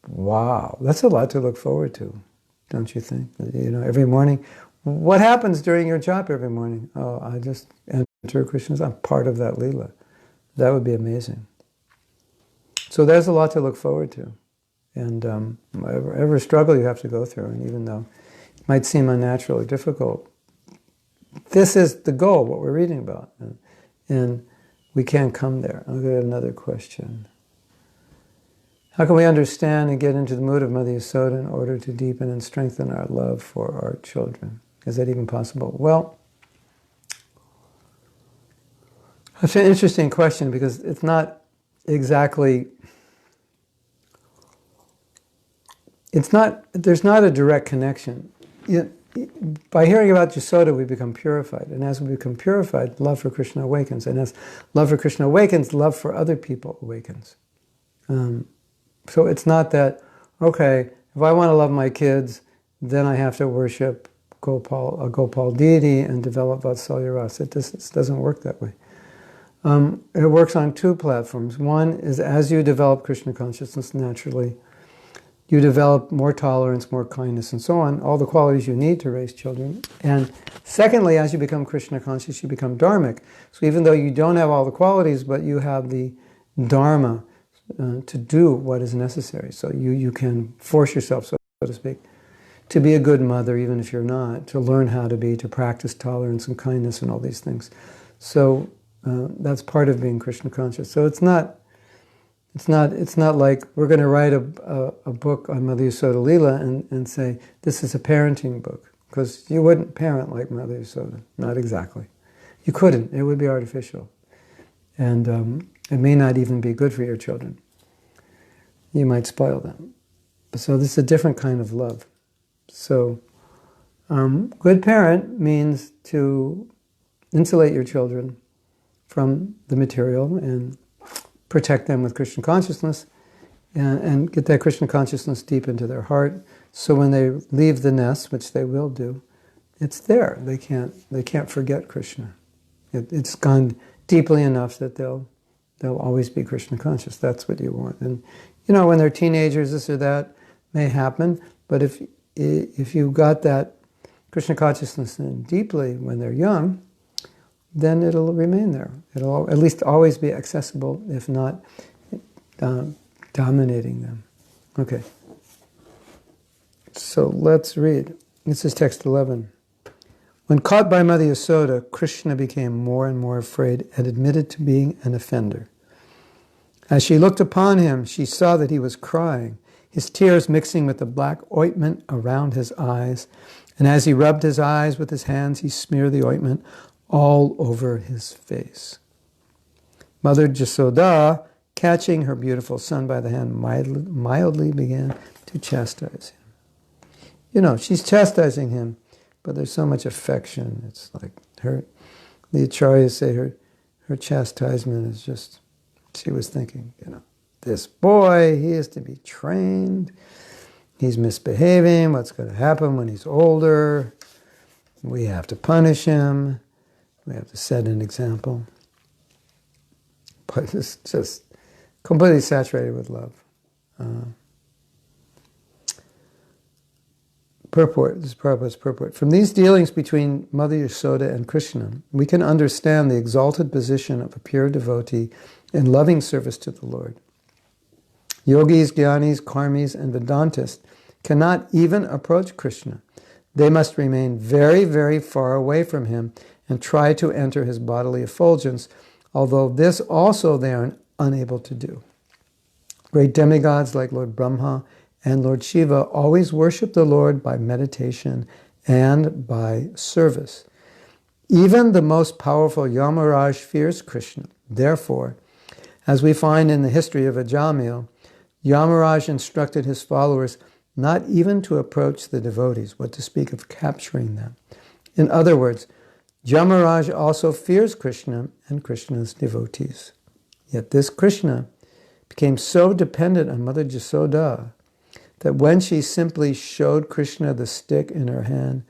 Wow, that's a lot to look forward to, don't you think? You know, every morning, what happens during your japa every morning? Oh, I just enter Krishna's, I'm part of that leela. That would be amazing. So there's a lot to look forward to. And whatever struggle you have to go through, and even though it might seem unnatural or difficult, this is the goal, what we're reading about. And we can't come there. I'll get another question. How can we understand and get into the mood of Mother Yasoda in order to deepen and strengthen our love for our children? Is that even possible? Well, that's an interesting question because it's not exactly... there's not a direct connection. By hearing about Yasoda, we become purified. And as we become purified, love for Krishna awakens. And as love for Krishna awakens, love for other people awakens. So it's not that, okay, if I want to love my kids, then I have to worship a Gopal deity and develop Vatsalya Rasa. It doesn't work that way. It works on two platforms. One is as you develop Krishna consciousness naturally, you develop more tolerance, more kindness, and so on, all the qualities you need to raise children. And secondly, as you become Krishna conscious, you become dharmic. So even though you don't have all the qualities, but you have the dharma to do what is necessary. So you can force yourself, so to speak, to be a good mother, even if you're not, to learn how to practice tolerance and kindness and all these things. So that's part of being Krishna conscious. So it's not like we're going to write a book on Mother Yasoda Lila and say, this is a parenting book. Because you wouldn't parent like Mother Yasoda. Not exactly. You couldn't. It would be artificial. And it may not even be good for your children. You might spoil them. So this is a different kind of love. So Good parent means to insulate your children from the material and protect them with Krishna consciousness and get that Krishna consciousness deep into their heart. So when they leave the nest, which they will do, it's there. They can't forget Krishna. It's gone deeply enough that they'll always be Krishna conscious. That's what you want. And when they're teenagers, this or that may happen. But if you got that Krishna consciousness in deeply when they're young, then it'll remain there. It'll at least always be accessible, if not dominating them. Okay. So let's read. This is text 11. When caught by Mother Yasoda, Krishna became more and more afraid and admitted to being an offender. As she looked upon him, she saw that he was crying, his tears mixing with the black ointment around his eyes. And as he rubbed his eyes with his hands, he smeared the ointment all over his face. Mother Yasoda, catching her beautiful son by the hand, mildly began to chastise him. She's chastising him, but there's so much affection. It's like the acharyas say her chastisement is just, she was thinking, this boy, he is to be trained. He's misbehaving. What's going to happen when he's older? We have to punish him. We have to set an example. But it's just completely saturated with love. Purport, this is Prabhupada's purport. From these dealings between Mother Yasoda and Krishna, we can understand the exalted position of a pure devotee in loving service to the Lord. Yogis, Jnanis, Karmis, and Vedantists cannot even approach Krishna. They must remain very, very far away from him and try to enter his bodily effulgence, although this also they are unable to do. Great demigods like Lord Brahma and Lord Shiva always worship the Lord by meditation and by service. Even the most powerful Yamaraj fears Krishna. Therefore, as we find in the history of Ajamil, Yamaraj instructed his followers not even to approach the devotees, what to speak of capturing them. In other words, Yamaraj also fears Krishna and Krishna's devotees. Yet this Krishna became so dependent on Mother Yasoda that when she simply showed Krishna the stick in her hand,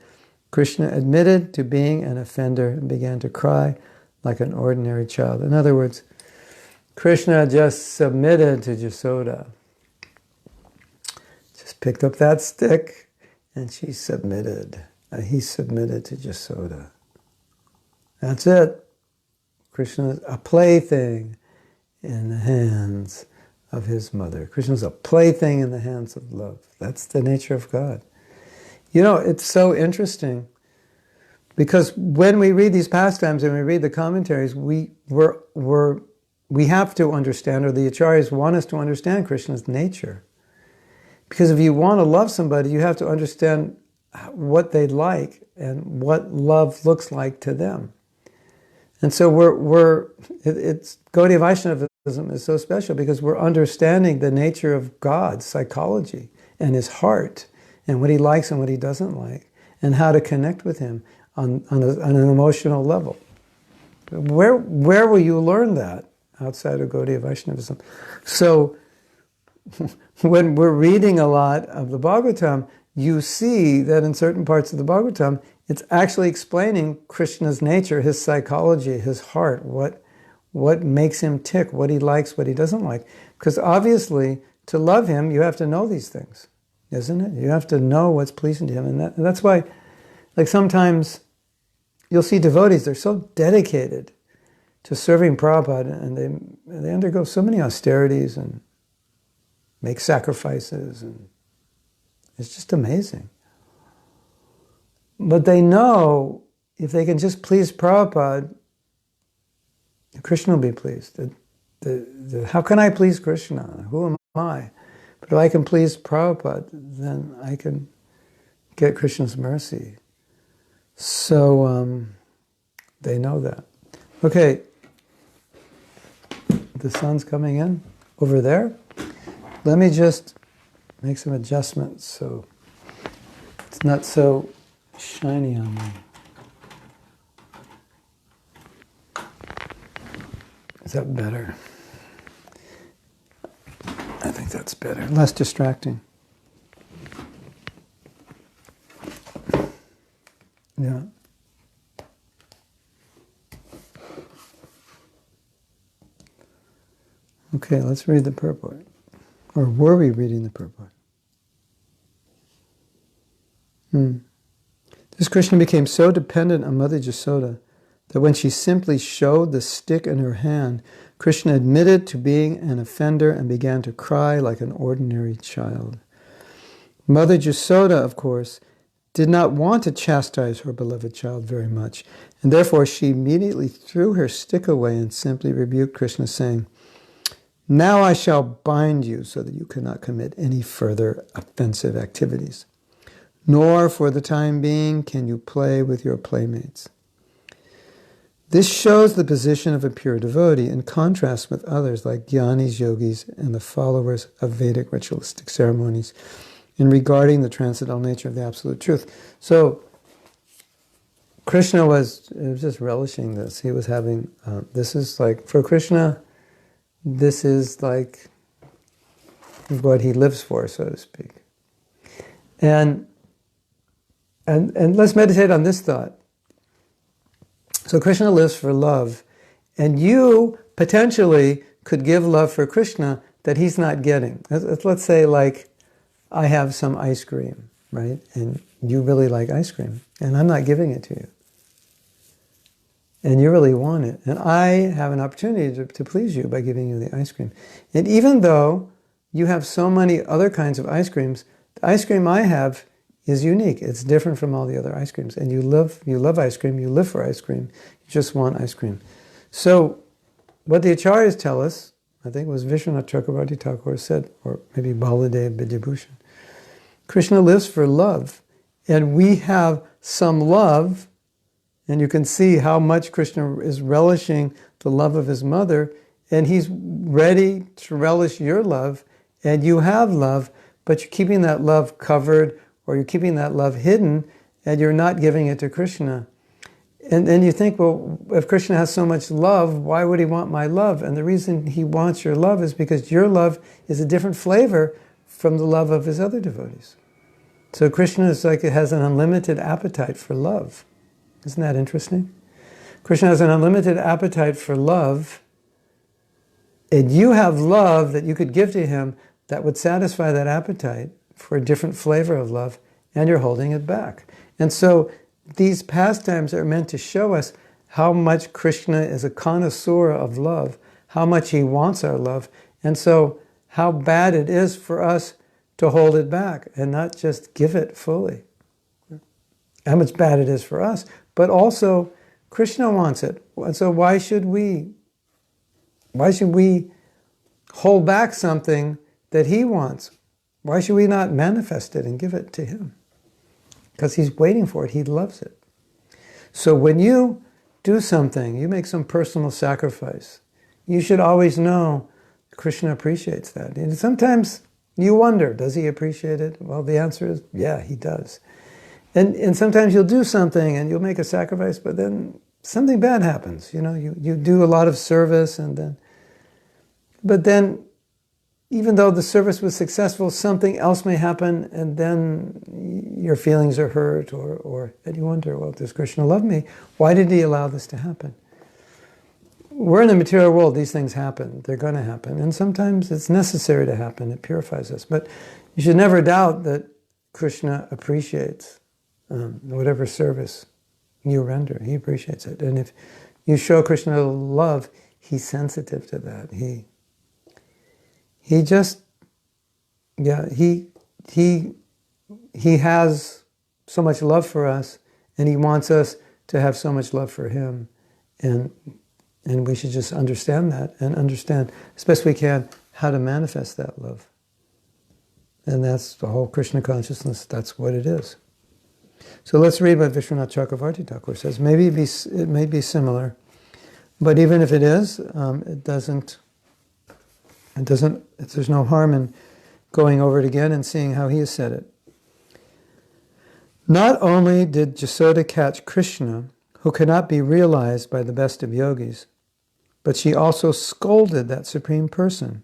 Krishna admitted to being an offender and began to cry like an ordinary child. In other words, Krishna just submitted to Yasoda. Just picked up that stick and she submitted. He submitted to Yasoda. That's it. Krishna is a plaything in the hands of his mother. Krishna is a plaything in the hands of love. That's the nature of God. It's so interesting because when we read these pastimes and we read the commentaries, we have to understand, or the acharyas want us to understand Krishna's nature. Because if you want to love somebody, you have to understand what they like and what love looks like to them. And so it's Gaudiya Vaishnavism is so special because we're understanding the nature of God's psychology and his heart and what he likes and what he doesn't like and how to connect with him on an emotional level. Where will you learn that outside of Gaudiya Vaishnavism? So when we're reading a lot of the Bhagavatam, you see that in certain parts of the Bhagavatam, it's actually explaining Krishna's nature, his psychology, his heart, what makes him tick, what he likes, what he doesn't like. Because obviously, to love him, you have to know these things, isn't it? You have to know what's pleasing to him. And that's why, like sometimes, you'll see devotees, they're so dedicated to serving Prabhupada, and they undergo so many austerities and make sacrifices, and it's just amazing. But they know if they can just please Prabhupada, Krishna will be pleased. How can I please Krishna? Who am I? But if I can please Prabhupada, then I can get Krishna's mercy. So they know that. Okay, the sun's coming in over there. Let me just make some adjustments so it's not so shiny on me. Is that better? I think that's better. Less distracting. Yeah. Okay, let's read the purport. Or were we reading the purport? This Krishna became so dependent on Mother Yasoda that when she simply showed the stick in her hand, Krishna admitted to being an offender and began to cry like an ordinary child. Mother Yasoda, of course, did not want to chastise her beloved child very much, and therefore she immediately threw her stick away and simply rebuked Krishna, saying, "Now I shall bind you so that you cannot commit any further offensive activities, nor for the time being can you play with your playmates." This shows the position of a pure devotee in contrast with others like jnanis, yogis, and the followers of Vedic ritualistic ceremonies in regarding the transcendental nature of the absolute truth. So Krishna was just relishing this. He was having, this is like, for Krishna, this is like what he lives for, so to speak. And let's meditate on this thought. So Krishna lives for love, and you potentially could give love for Krishna that he's not getting. Let's say, like, I have some ice cream, right? And you really like ice cream, and I'm not giving it to you. And you really want it. And I have an opportunity to please you by giving you the ice cream. And even though you have so many other kinds of ice creams, the ice cream I have is unique. It's different from all the other ice creams. And you love ice cream, you live for ice cream, you just want ice cream. So what the Acharyas tell us, I think it was Vishwanath Chakravarti Thakur said, or maybe Baladev Vidyabhushan, Krishna lives for love. And we have some love, and you can see how much Krishna is relishing the love of his mother, and he's ready to relish your love, and you have love, but you're keeping that love covered, or you're keeping that love hidden, and you're not giving it to Krishna. And then you think, well, if Krishna has so much love, why would he want my love? And the reason he wants your love is because your love is a different flavor from the love of his other devotees. So Krishna is like, it has an unlimited appetite for love. Isn't that interesting? Krishna has an unlimited appetite for love, and you have love that you could give to him that would satisfy that appetite for a different flavor of love, and you're holding it back. And so these pastimes are meant to show us how much Krishna is a connoisseur of love, how much he wants our love, and so how bad it is for us to hold it back and not just give it fully. How much bad it is for us, but also Krishna wants it. And so why should we hold back something that he wants? Why should we not manifest it and give it to him? Because he's waiting for it. He loves it. So when you do something, you make some personal sacrifice, you should always know Krishna appreciates that. And sometimes you wonder, does he appreciate it? Well, the answer is, yeah, he does. And sometimes you'll do something and you'll make a sacrifice, but then something bad happens. You know, you do a lot of service, but then even though the service was successful, something else may happen, and then your feelings are hurt, and you wonder, well, does Krishna love me? Why did he allow this to happen? We're in the material world, these things happen. They're going to happen. And sometimes it's necessary to happen. It purifies us. But you should never doubt that Krishna appreciates whatever service you render. He appreciates it. And if you show Krishna love, he's sensitive to that. He has so much love for us, and he wants us to have so much love for him. And we should just understand that, and understand, as best we can, how to manifest that love. And that's the whole Krishna consciousness. That's what it is. So let's read what Vishwanath Chakravarti Thakur says. Maybe it may be similar, but even if it is, there's no harm in going over it again and seeing how he has said it. Not only did Yasoda catch Krishna, who cannot be realized by the best of yogis, but she also scolded that Supreme Person,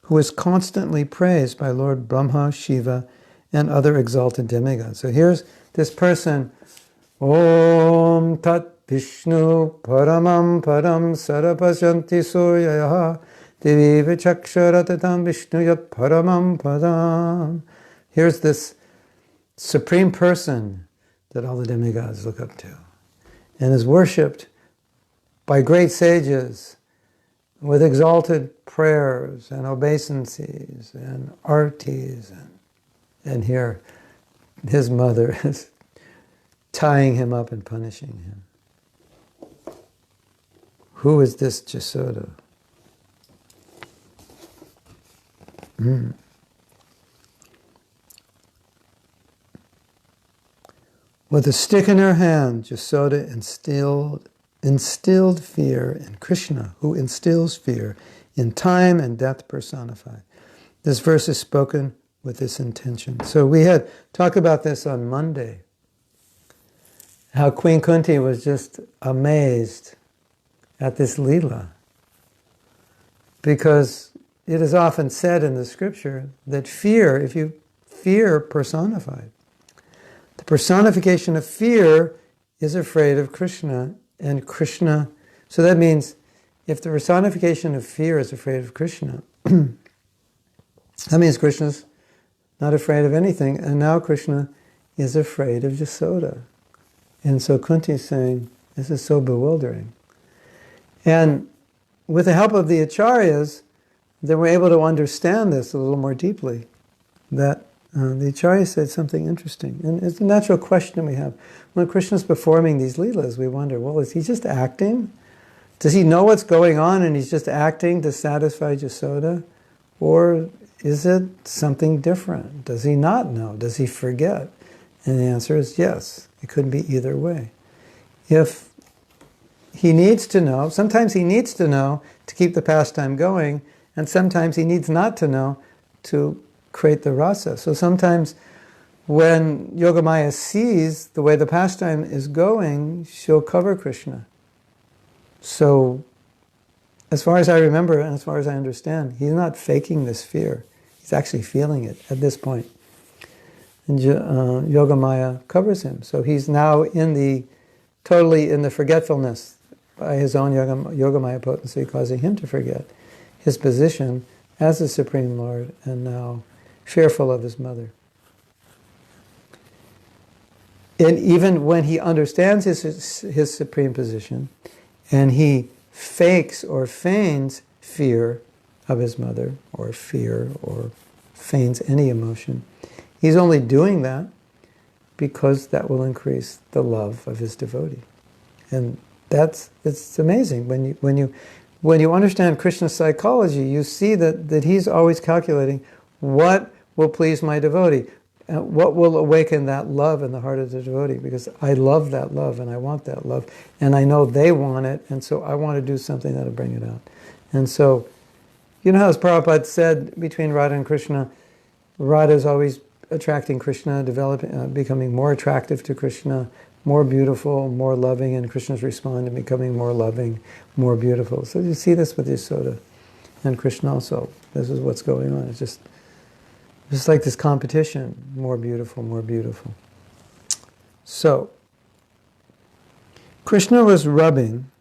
who is constantly praised by Lord Brahma, Shiva, and other exalted demigods. So here's this person, Om Tat Vishnu Paramam Param Sarapasyanti Suryaha Devi Vichaksharatam Vishnu Yat Paramam Padam. Here's this Supreme Person that all the demigods look up to and is worshipped by great sages with exalted prayers and obeisances and artis. And here his mother is tying him up and punishing him. Who is this Yasoda? With a stick in her hand, Yasoda instilled fear in Krishna, who instills fear in time and death personified. This verse is spoken with this intention. So we had talked about this on Monday, how Queen Kunti was just amazed at this Leela, because it is often said in the scripture that fear, if you fear personified, the personification of fear is afraid of Krishna, and Krishna, so that means if the personification of fear is afraid of Krishna, that means Krishna's not afraid of anything, and now Krishna is afraid of Yasoda. And so Kunti is saying, this is so bewildering. And with the help of the acharyas, they were able to understand this a little more deeply, that the acharya said something interesting. And it's a natural question we have. When Krishna's performing these leelas, we wonder, well, is he just acting? Does he know what's going on and he's just acting to satisfy Yasoda? Or is it something different? Does he not know? Does he forget? And the answer is yes. It could be either way. If he needs to know, sometimes he needs to know to keep the pastime going, and sometimes he needs not to know to create the rasa. So sometimes when Yogamaya sees the way the pastime is going, she'll cover Krishna. So as far as I remember and as far as I understand, he's not faking this fear. He's actually feeling it at this point. And Yogamaya covers him. So he's now totally in the forgetfulness by his own Yogamaya potency, causing him to forget his position as the Supreme Lord, and now fearful of his mother. And even when he understands his supreme position, and he fakes or feigns fear of his mother, or fear, or feigns any emotion, he's only doing that because that will increase the love of his devotee. And it's amazing. When you understand Krishna's psychology, you see that he's always calculating what will please my devotee, what will awaken that love in the heart of the devotee, because I love that love and I want that love, and I know they want it, and so I want to do something that'll bring it out. And so, you know how as Prabhupada said, between Radha and Krishna, Radha is always attracting Krishna, becoming more attractive to Krishna, more beautiful, more loving, and Krishna's responding, becoming more loving, more beautiful. So you see this with Yasoda and Krishna also. This is what's going on. It's just like this competition, more beautiful, more beautiful. So, Krishna was rubbing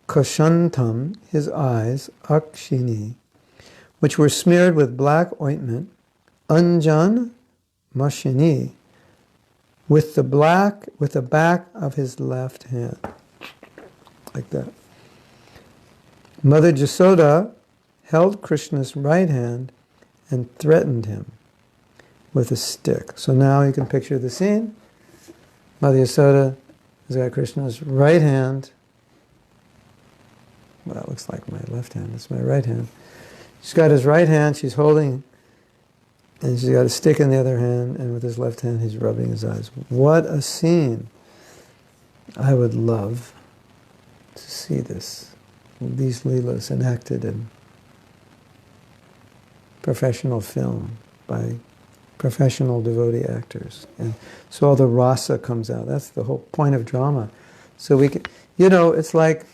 Kashantam, his eyes, Akshini, which were smeared with black ointment, Anjan Mashini, with the back of his left hand, like that. Mother Yasoda held Krishna's right hand and threatened him with a stick. So now you can picture the scene. Mother Yasoda has got Krishna's right hand. Well, that looks like my left hand. It's my right hand. She's got his right hand, she's holding, and she's got a stick in the other hand, and with his left hand he's rubbing his eyes. What a scene. I would love to see this, these leelas enacted in professional film by professional devotee actors. And so all the rasa comes out. That's the whole point of drama. So we can, it's like,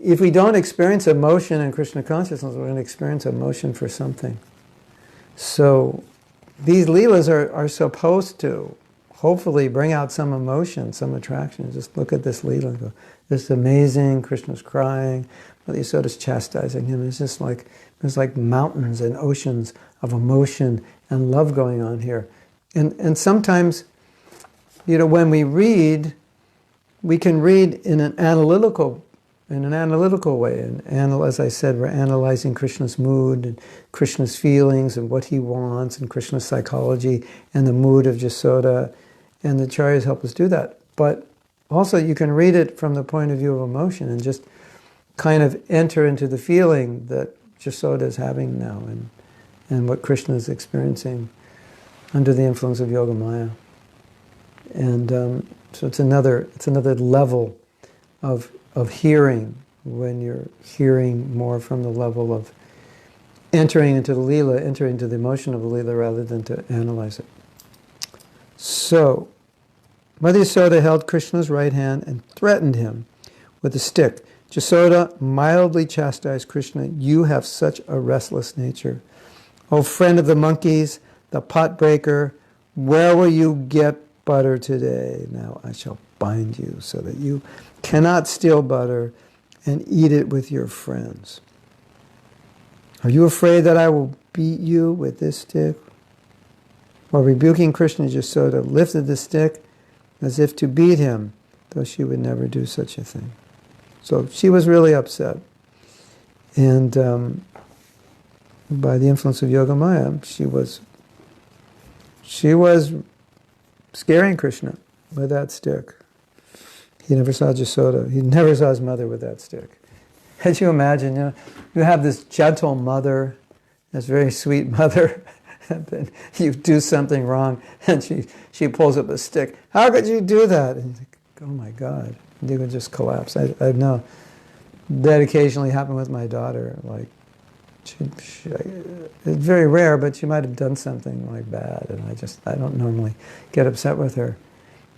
if we don't experience emotion in Krishna consciousness, we're going to experience emotion for something. So these leelas are supposed to hopefully bring out some emotion, some attraction. Just look at this leela and go, this is amazing, Krishna's crying, but Yasoda's chastising him. It's just like, there's like mountains and oceans of emotion and love going on here. And sometimes, when we read, we can read in an analytical way. And as I said, we're analyzing Krishna's mood and Krishna's feelings and what he wants and Krishna's psychology and the mood of Yasoda. And the Acharyas help us do that. But also you can read it from the point of view of emotion and just kind of enter into the feeling that Yasoda is having now and what Krishna is experiencing under the influence of Yoga Maya. And so it's another level of hearing, when you're hearing more from the level of entering into the Leela, entering into the emotion of the Leela rather than to analyze it. So, Mother Yasoda held Krishna's right hand and threatened him with a stick. Yasoda mildly chastised Krishna, "You have such a restless nature. O friend of the monkeys, the pot breaker, where will you get butter today? Now I shall bind you so that you cannot steal butter and eat it with your friends. Are you afraid that I will beat you with this stick?" While rebuking Krishna, Yasoda lifted the stick as if to beat him, though she would never do such a thing. So she was really upset. And by the influence of Yoga Maya, she was scaring Krishna with that stick. He never saw Yasoda. He never saw his mother with that stick. Can you imagine? You have this gentle mother, this very sweet mother, and then you do something wrong, and she pulls up a stick. How could you do that? And you think, oh my God, you would just collapse. I know that occasionally happened with my daughter. Like, it's very rare, but she might have done something like bad, and I don't normally get upset with her.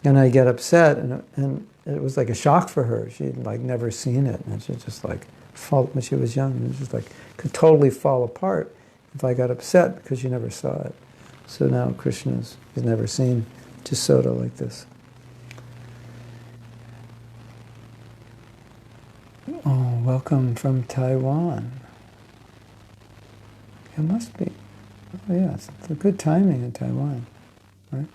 And I get upset, and it was like a shock for her. She'd like never seen it, and she just like when she was young, it just like could totally fall apart if I got upset because she never saw it. So now Krishna's has never seen Yasoda like this. Oh, welcome from Taiwan. It must be. Oh yeah, it's a good timing in Taiwan, right?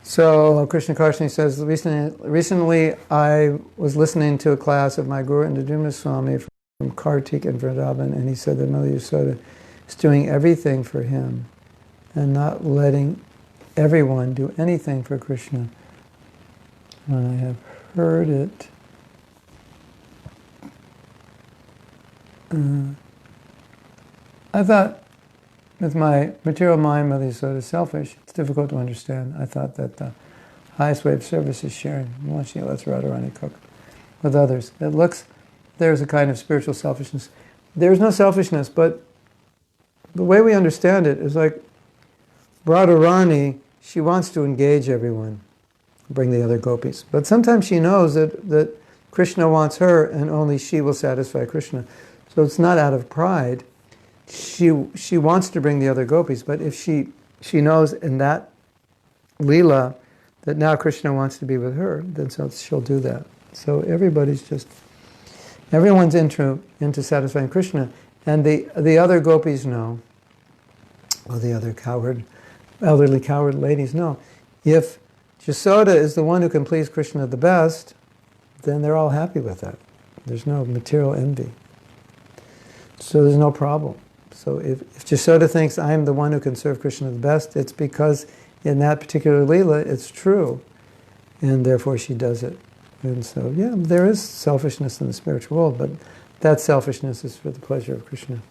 So Krishna Karshani says, recently I was listening to a class of my Guru Indradumna Swami from Kartik and Vrindavan, and he said that Mother Yasoda is doing everything for him and not letting everyone do anything for Krishna. And I have heard it. I thought, with my material mind, Mother Yasoda is selfish. It's difficult to understand. I thought that the highest way of service is sharing. Once she lets Radharani cook with others. There's a kind of spiritual selfishness. There's no selfishness, but the way we understand it is like Radharani, she wants to engage everyone, bring the other gopis. But sometimes she knows that Krishna wants her and only she will satisfy Krishna. So it's not out of pride. She wants to bring the other gopis, but if she knows in that Leela that now Krishna wants to be with her, then so she'll do that. So everyone's into satisfying Krishna, and the other gopis know, or the other elderly coward ladies know, if Yasoda is the one who can please Krishna the best, then they're all happy with that. There's no material envy. So there's no problem. So if Yasoda thinks I'm the one who can serve Krishna the best, it's because in that particular Leela it's true, and therefore she does it. And so, yeah, there is selfishness in the spiritual world, but that selfishness is for the pleasure of Krishna.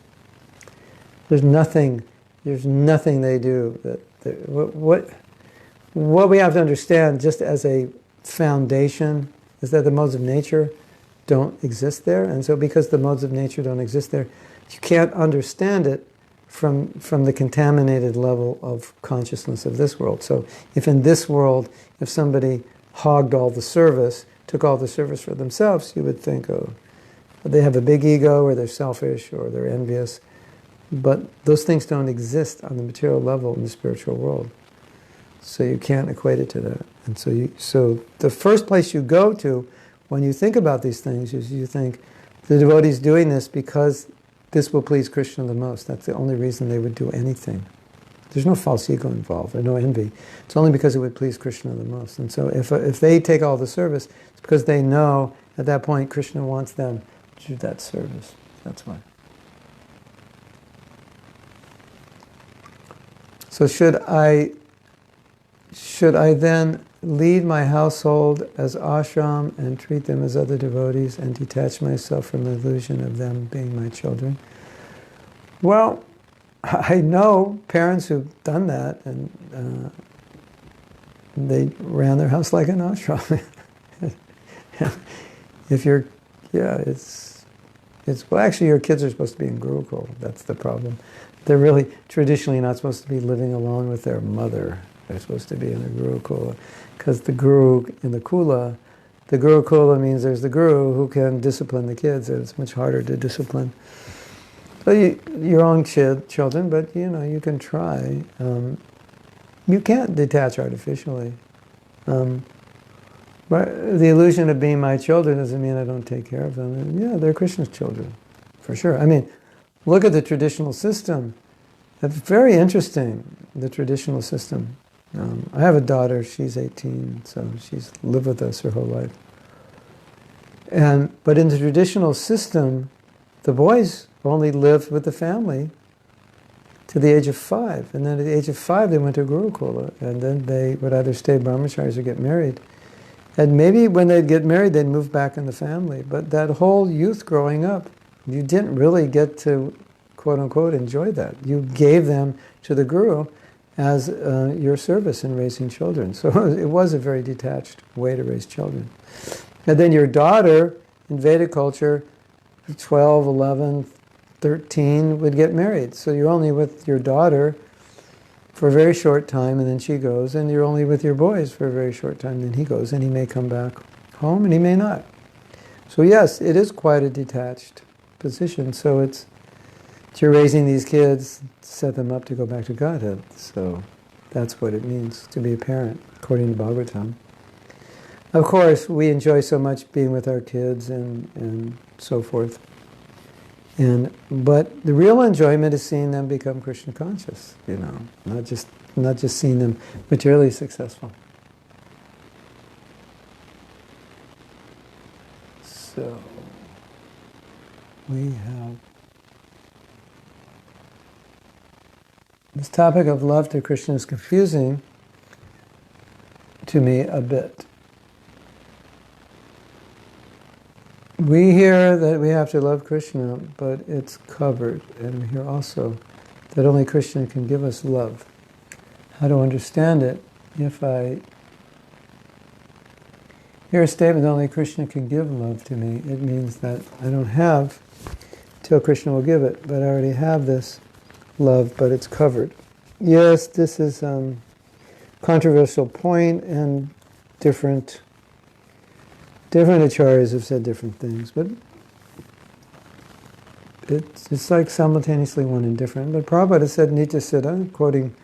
There's nothing they do what we have to understand just as a foundation is that the modes of nature don't exist there, and so because the modes of nature don't exist there, you can't understand it from the contaminated level of consciousness of this world. So if in this world, if somebody hogged all the service, took all the service for themselves, you would think, oh, they have a big ego, or they're selfish, or they're envious. But those things don't exist on the material level in the spiritual world. So you can't equate it to that. And so the first place you go to when you think about these things is you think, the devotee's doing this because this will please Krishna the most. That's the only reason they would do anything. There's no false ego involved, or no envy. It's only because it would please Krishna the most. And so if they take all the service, it's because they know at that point Krishna wants them to do that service. That's why. So should I then lead my household as ashram and treat them as other devotees and detach myself from the illusion of them being my children? Well, I know parents who've done that, and they ran their house like an ashram. Well, actually your kids are supposed to be in Gurukul. That's the problem. They're really traditionally not supposed to be living alone with their mother. They're supposed to be in a Gurukula, because the guru in the kula, the Gurukula means there's the guru who can discipline the kids, and it's much harder to discipline your own children, but you can try. You can't detach artificially. But the illusion of being my children doesn't mean I don't take care of them. And yeah, they're Krishna's children, for sure. I mean, look at the traditional system. It's very interesting, the traditional system. I have a daughter, she's 18, so she's lived with us her whole life. But in the traditional system, the boys only lived with the family to the age of 5. And then at the age of 5, they went to Gurukula, and then they would either stay brahmacharis or get married. And maybe when they'd get married, they'd move back in the family. But that whole youth growing up, you didn't really get to, quote-unquote, enjoy that. You gave them to the guru as your service in raising children. So it was a very detached way to raise children. And then your daughter, in Vedic culture, 12, 11, 13, would get married. So you're only with your daughter for a very short time, and then she goes, and you're only with your boys for a very short time, then he goes, and he may come back home, and he may not. So yes, it is quite a detached position. So you're raising these kids, set them up to go back to Godhead. So that's what it means to be a parent, according to Bhagavatam. Of course, we enjoy so much being with our kids and so forth. But the real enjoyment is seeing them become Krishna conscious, not just seeing them materially successful. So we have this topic of love to Krishna is confusing to me a bit. We hear that we have to love Krishna, but it's covered. And we hear also that only Krishna can give us love. How to understand it? If I hear a statement, only Krishna can give love to me, it means that I don't have till Krishna will give it, but I already have this love, but it's covered. Yes, this is a controversial point, and different acharyas have said different things, but it's like simultaneously one and different. But Prabhupada said, Nitya Siddha, quoting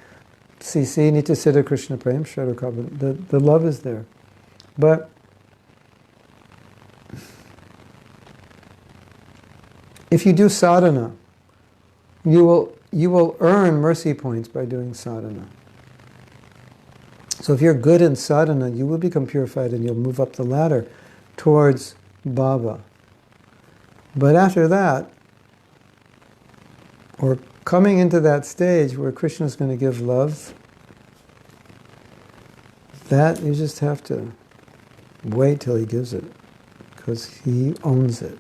CC, Nitya Siddha Krishna Prem, the love is there. But if you do sadhana, you will earn mercy points by doing sadhana. So if you're good in sadhana, you will become purified and you'll move up the ladder towards bhava. But after that, or coming into that stage where Krishna is going to give love, that you just have to wait till he gives it, because he owns it.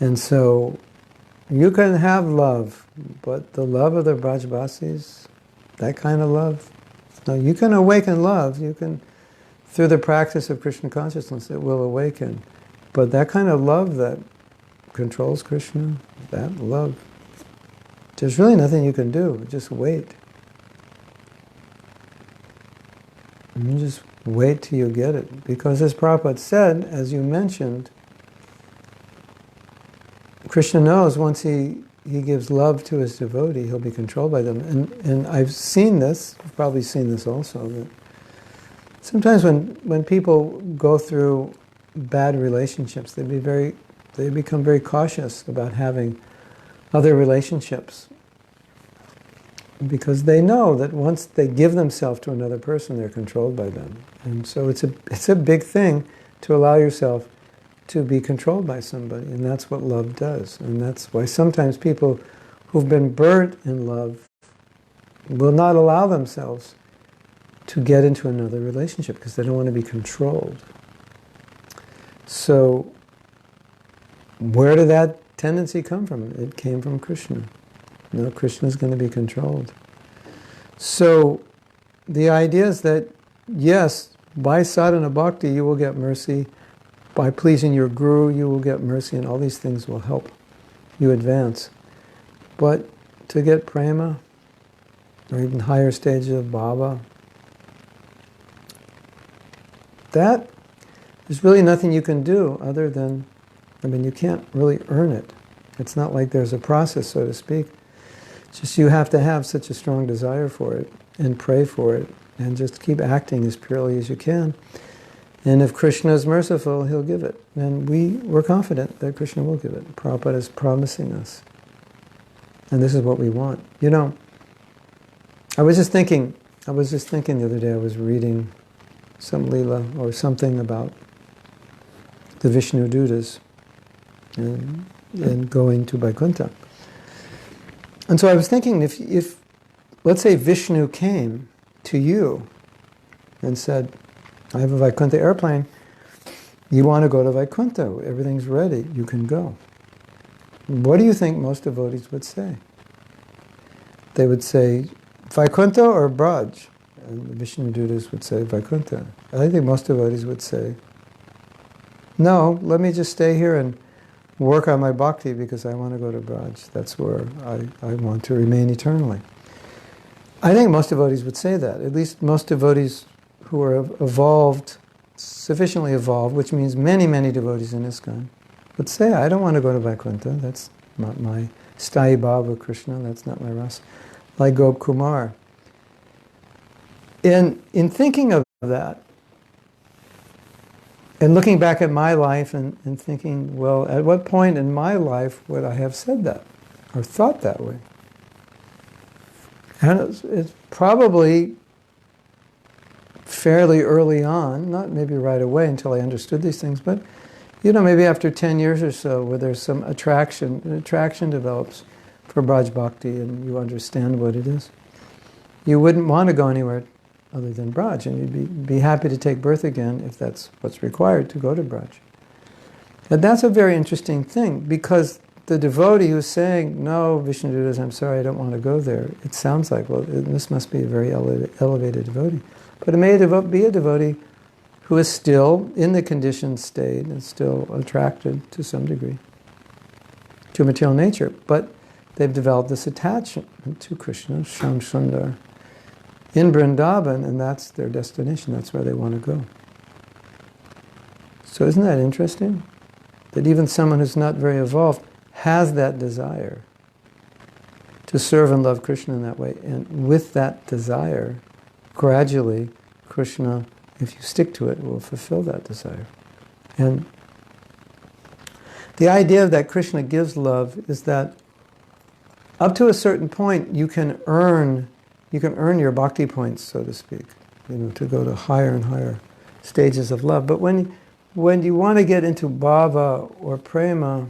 And so you can have love, but the love of the Brajbasis, that kind of love, no, you can awaken love. You can, through the practice of Krishna consciousness, it will awaken. But that kind of love that controls Krishna, that love, there's really nothing you can do. Just wait. And you just wait till you get it. Because as Prabhupada said, as you mentioned, Krishna knows once he gives love to his devotee, he'll be controlled by them. And I've seen this, you've probably seen this also, that sometimes when people go through bad relationships, they become very cautious about having other relationships. Because they know that once they give themselves to another person, they're controlled by them. And so it's a big thing to allow yourself to be controlled by somebody, and that's what love does. And that's why sometimes people who've been burnt in love will not allow themselves to get into another relationship because they don't want to be controlled. So where did that tendency come from? It came from Krishna. No, Krishna is going to be controlled. So the idea is that, yes, by sadhana bhakti you will get mercy. By pleasing your guru, you will get mercy, and all these things will help you advance. But to get prema, or even higher stages of bhava, that there's really nothing you can do other than, you can't really earn it. It's not like there's a process, so to speak. It's just you have to have such a strong desire for it, and pray for it, and just keep acting as purely as you can. And if Krishna is merciful, he'll give it. And we're confident that Krishna will give it. Prabhupada is promising us. And this is what we want. I was just thinking the other day, I was reading some lila or something about the Vishnu Dutas and going to Vaikuntha. And so I was thinking, if let's say Vishnu came to you and said, I have a Vaikuntha airplane. You want to go to Vaikuntha. Everything's ready. You can go. What do you think most devotees would say? They would say, Vaikuntha or Braj? And the Vishnu Dutas would say, Vaikuntha. I think most devotees would say, no, let me just stay here and work on my bhakti because I want to go to Braj. That's where I want to remain eternally. I think most devotees would say that. At least most devotees who are evolved, sufficiently evolved, which means many, many devotees in ISKCON, would say, I don't want to go to Vaikuntha. That's not my Sthayi Bhava Krishna. That's not my rasa. Like Gop Kumar. In thinking of that, and looking back at my life and thinking, well, at what point in my life would I have said that or thought that way? And it's probably fairly early on, not maybe right away until I understood these things, but maybe after 10 years or so where there's some attraction develops for Braj Bhakti and you understand what it is. You wouldn't want to go anywhere other than Braj, and you'd be happy to take birth again if that's what's required to go to Braj. And that's a very interesting thing, because the devotee who's saying, no, Vishnu Dutas, I'm sorry, I don't want to go there, it sounds like, well, this must be a very elevated devotee. But it may be a devotee who is still in the conditioned state and still attracted to some degree to material nature. But they've developed this attachment to Krishna, Shyam Sundar, in Vrindavan, and that's their destination. That's where they want to go. So isn't that interesting? That even someone who's not very evolved has that desire to serve and love Krishna in that way. And with that desire, gradually, Krishna, if you stick to it, will fulfill that desire. And the idea that Krishna gives love is that up to a certain point, you can earn your bhakti points, so to speak, to go to higher and higher stages of love. But when you want to get into bhava or prema,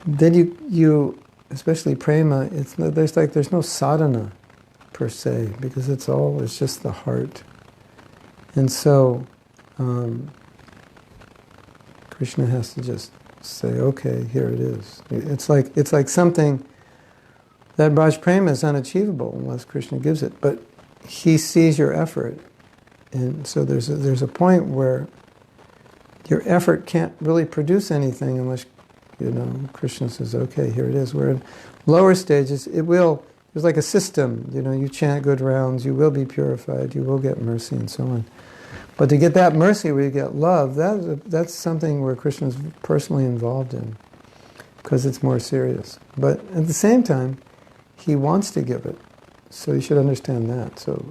then you especially prema, there's no sadhana per se, because it's just the heart. And so Krishna has to just say, okay, here it is. It's like something that Braj Prema is unachievable unless Krishna gives it, but he sees your effort, and so there's a point where your effort can't really produce anything unless Krishna says, okay, here it is. We're in lower stages. There's like a system, you chant good rounds, you will be purified, you will get mercy, and so on. But to get that mercy where you get love, that's something where Krishna's personally involved in, because it's more serious. But at the same time, he wants to give it. So you should understand that. So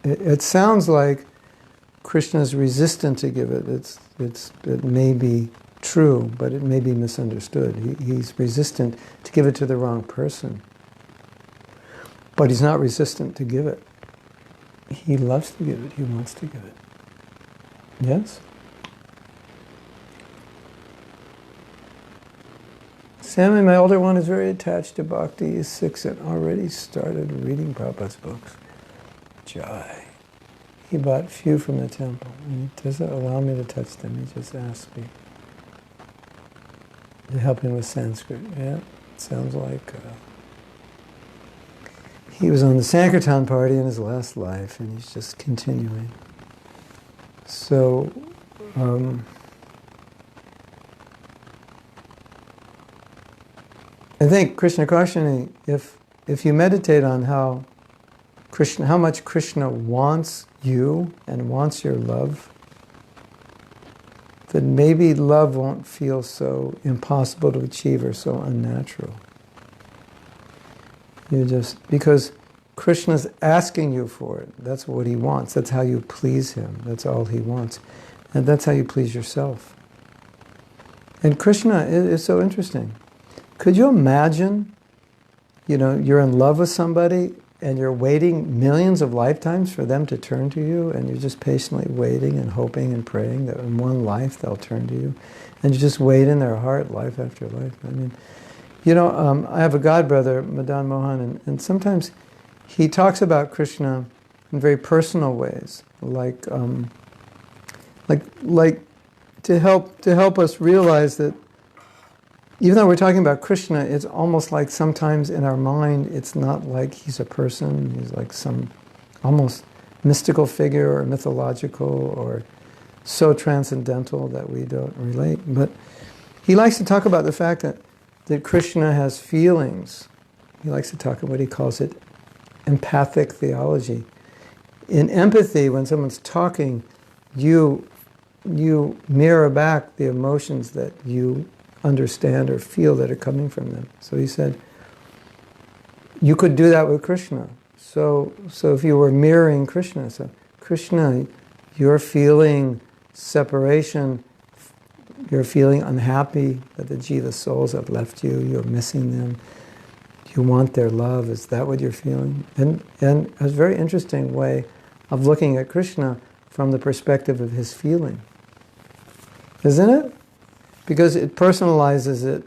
it sounds like Krishna's resistant to give it. It may be true, but it may be misunderstood. He's resistant to give it to the wrong person. But he's not resistant to give it. He loves to give it. He wants to give it. Yes? Sammy, my older one, is very attached to bhakti. He's 6 and already started reading Prabhupada's books. Jai. He bought few from the temple. And he doesn't allow me to touch them. He just asks me to help him with Sanskrit. Yeah, sounds like he was on the Sankirtan party in his last life, and he's just continuing. So, I think Krishna cautioning, if you meditate on how much Krishna wants you and wants your love, then maybe love won't feel so impossible to achieve or so unnatural. Because Krishna's asking you for it. That's what he wants. That's how you please him. That's all he wants. And that's how you please yourself. And Krishna is so interesting. Could you imagine, you're in love with somebody and you're waiting millions of lifetimes for them to turn to you, and you're just patiently waiting and hoping and praying that in one life they'll turn to you. And you just wait in their heart life after life. I mean, I have a godbrother, Madan Mohan, and sometimes he talks about Krishna in very personal ways, like to help us realize that even though we're talking about Krishna, it's almost like sometimes in our mind it's not like he's a person. He's like some almost mystical figure or mythological or so transcendental that we don't relate. But he likes to talk about the fact that Krishna has feelings. He likes to talk about what he calls it empathic theology. In empathy, when someone's talking, you mirror back the emotions that you understand or feel that are coming from them. So he said, you could do that with Krishna. So if you were mirroring Krishna, so Krishna, you're feeling separation, you're feeling unhappy that the jiva souls have left you, you're missing them, you want their love, is that what you're feeling? And a very interesting way of looking at Krishna from the perspective of his feeling. Isn't it? Because it personalizes it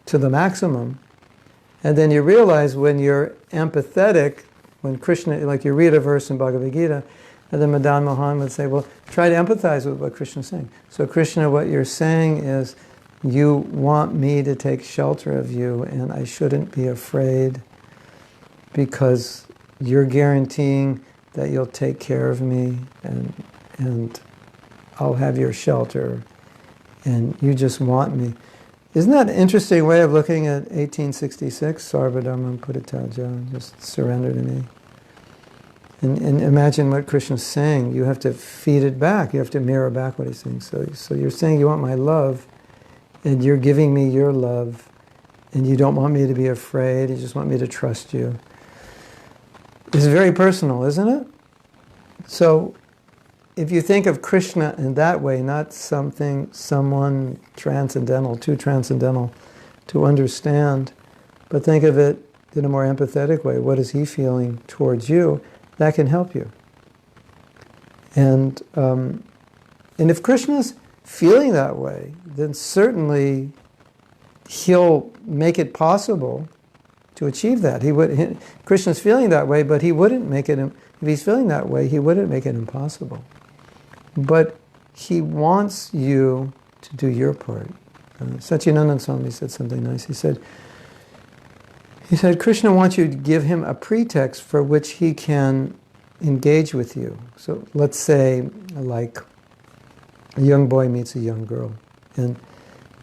to the maximum. And then you realize when you're empathetic, when Krishna, like you read a verse in Bhagavad Gita, and then Madan Mohan would say, well, try to empathize with what Krishna's saying. So Krishna, what you're saying is, you want me to take shelter of you, and I shouldn't be afraid because you're guaranteeing that you'll take care of me and I'll have your shelter, and you just want me. Isn't that an interesting way of looking at 1866? Sarvadharmam Puritaja, just surrender to me. And imagine what Krishna's saying. You have to feed it back. You have to mirror back what he's saying. So you're saying you want my love, and you're giving me your love, and you don't want me to be afraid. You just want me to trust you. It's very personal, isn't it? So if you think of Krishna in that way, not someone transcendental, too transcendental to understand, but think of it in a more empathetic way. What is he feeling towards you? That can help you. And if Krishna's feeling that way, then certainly he'll make it possible to achieve that. Krishna's feeling that way, but he wouldn't make it. If he's feeling that way, he wouldn't make it impossible. But he wants you to do your part. Satyanananda Swami said something nice. He said, Krishna wants you to give him a pretext for which he can engage with you. So let's say, like, a young boy meets a young girl, and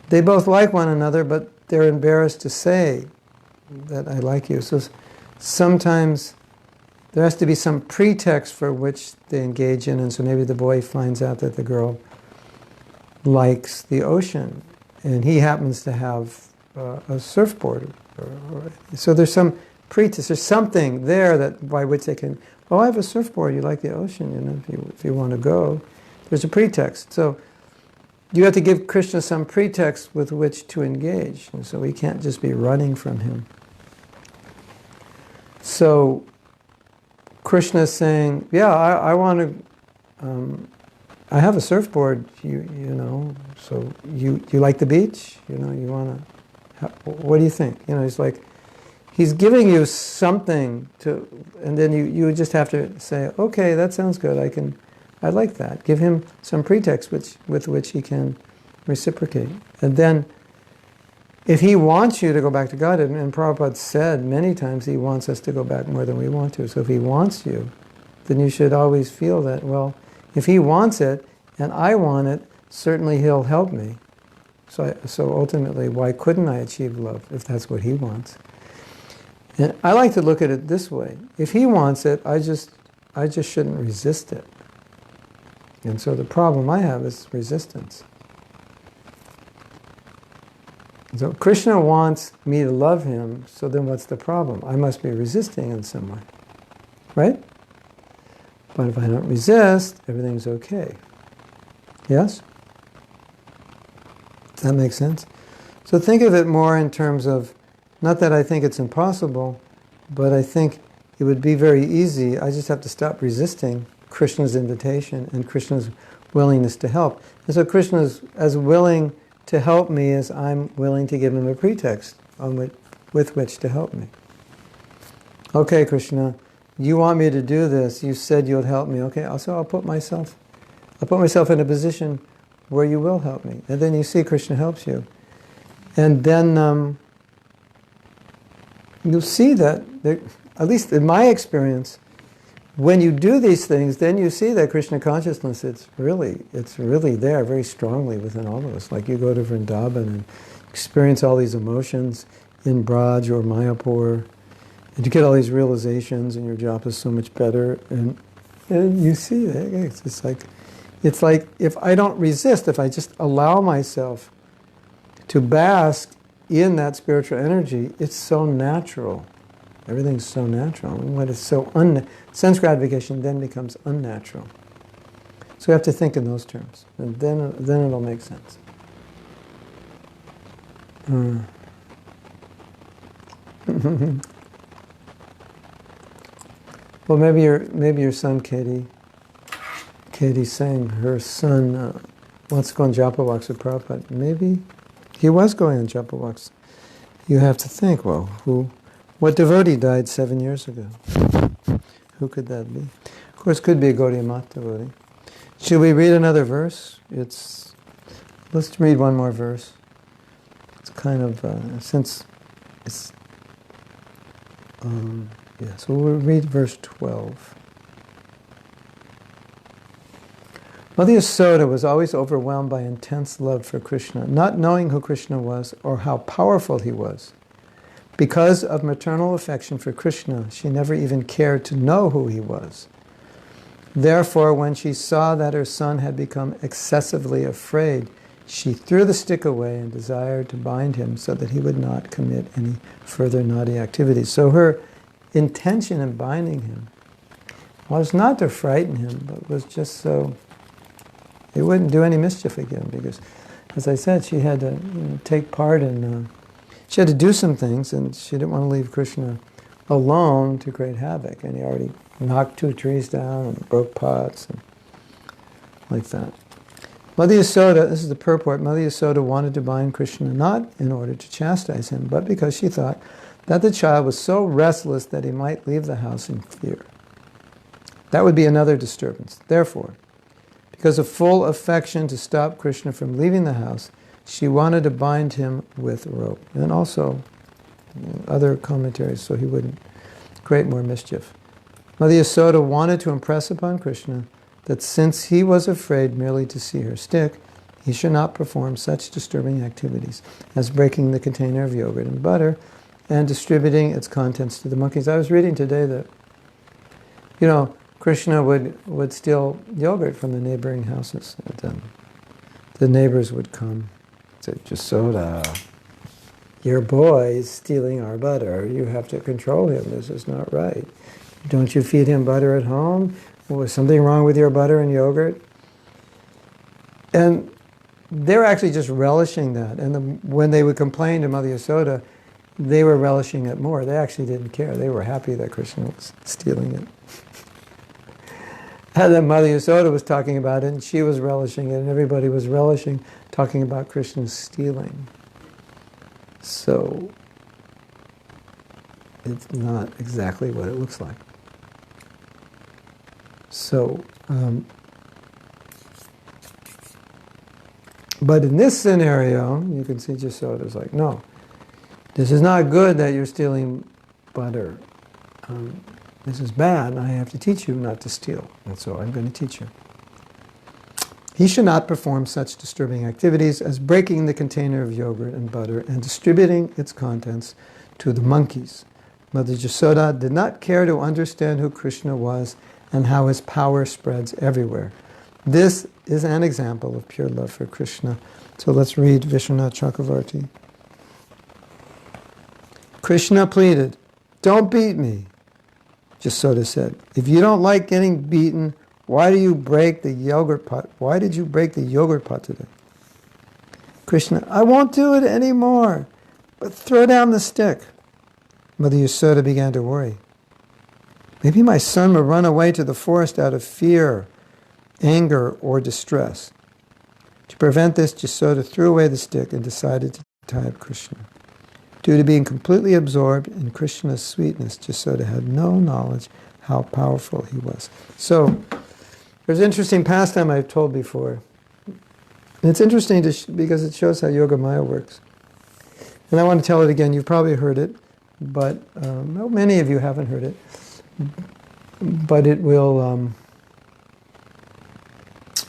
they both like one another, but they're embarrassed to say that I like you. So sometimes there has to be some pretext for which they engage in, and so maybe the boy finds out that the girl likes the ocean, and he happens to have a surfboard. So there's some pretext, there's something there that by which they can, oh, I have a surfboard, you like the ocean, if you want to go. There's a pretext. So you have to give Krishna some pretext with which to engage, and so we can't just be running from him. So Krishna is saying, yeah, I want to, I have a surfboard, you know, so you like the beach? You want to, what do you think? He's like, he's giving you something to, and then you just have to say, okay, that sounds good, I like that. Give him some pretext with which he can reciprocate. And then, if he wants you to go back to God, and Prabhupada said many times he wants us to go back more than we want to, so if he wants you, then you should always feel that, well, if he wants it, and I want it, certainly he'll help me. So ultimately, why couldn't I achieve love, if that's what he wants? And I like to look at it this way. If he wants it, I just shouldn't resist it. And so the problem I have is resistance. So Krishna wants me to love him, so then what's the problem? I must be resisting in some way, right? But if I don't resist, everything's okay. Yes? Does that make sense? So think of it more in terms of, not that I think it's impossible, but I think it would be very easy. I just have to stop resisting Krishna's invitation and Krishna's willingness to help. And so Krishna is as willing to help me as I'm willing to give him a pretext with which to help me. Okay, Krishna, you want me to do this. You said you'll help me. Okay, so I'll put myself in a position where you will help me. And then you see Krishna helps you. And then you'll see that, at least in my experience, when you do these things, then you see that Krishna consciousness, it's really there very strongly within all of us. Like you go to Vrindavan and experience all these emotions in Braj or Mayapur, and you get all these realizations, and your job is so much better, and you see that. It's like if I don't resist, if I just allow myself to bask in that spiritual energy, it's so natural. Everything's so natural. And when it's so sense gratification then becomes unnatural. So we have to think in those terms, and then it'll make sense. Well, maybe your son Katie's saying her son wants to go on japa walks with Prabhupada. Maybe he was going on japa walks. You have to think, well, what devotee died 7 years ago? Who could that be? Of course, could be a Gaudiya Math devotee. Should we read another verse? Let's read one more verse. It's kind of, so we'll read verse 12. Mother Yasoda was always overwhelmed by intense love for Krishna, not knowing who Krishna was or how powerful he was. Because of maternal affection for Krishna, she never even cared to know who he was. Therefore, when she saw that her son had become excessively afraid, she threw the stick away and desired to bind him so that he would not commit any further naughty activities. So her intention in binding him was not to frighten him, but was just so he wouldn't do any mischief again. Because, as I said, she had to take part in... She had to do some things, and she didn't want to leave Krishna alone to create havoc. And he already knocked 2 trees down and broke pots and like that. Mother Yasoda, this is the purport, Mother Yasoda wanted to bind Krishna not in order to chastise him, but because she thought that the child was so restless that he might leave the house in fear. That would be another disturbance. Therefore, because of full affection to stop Krishna from leaving the house, she wanted to bind him with rope. And also other commentaries so he wouldn't create more mischief. Mother Yasoda wanted to impress upon Krishna that since he was afraid merely to see her stick, He should not perform such disturbing activities as breaking the container of yogurt and butter and distributing its contents to the monkeys. I was reading today that, Krishna would steal yogurt from the neighboring houses. And the neighbors would come and say, Yasoda, your boy is stealing our butter. You have to control him. This is not right. Don't you feed him butter at home? Was something wrong with your butter and yogurt? And they were actually just relishing that. And when they would complain to Mother Yasoda, they were relishing it more. They actually didn't care. They were happy that Krishna was stealing it. And then Mother Yasoda was talking about it, and she was relishing it, and everybody was relishing talking about Krishna's stealing. So it's not exactly what it looks like. So, but in this scenario, you can see Yasoda's like, no, this is not good that you're stealing butter. This is bad, and I have to teach you not to steal. And so I'm going to teach you. He should not perform such disturbing activities as breaking the container of yogurt and butter and distributing its contents to the monkeys. Mother Yasoda did not care to understand who Krishna was and how his power spreads everywhere. This is an example of pure love for Krishna. So let's read Vishwanath Chakravarti. Krishna pleaded, "Don't beat me." Yasoda said, "If you don't like getting beaten, why do you break the yogurt pot? Why did you break the yogurt pot today?" Krishna, "I won't do it anymore, but throw down the stick." Mother Yasoda began to worry. Maybe my son will run away to the forest out of fear, anger, or distress. To prevent this, Yasoda threw away the stick and decided to tie up Krishna. Due to being completely absorbed in Krishna's sweetness, Yasoda had no knowledge how powerful he was. So, there's an interesting pastime I've told before. And it's interesting because it shows how Yoga Maya works. And I want to tell it again. You've probably heard it, but many of you haven't heard it. But it will,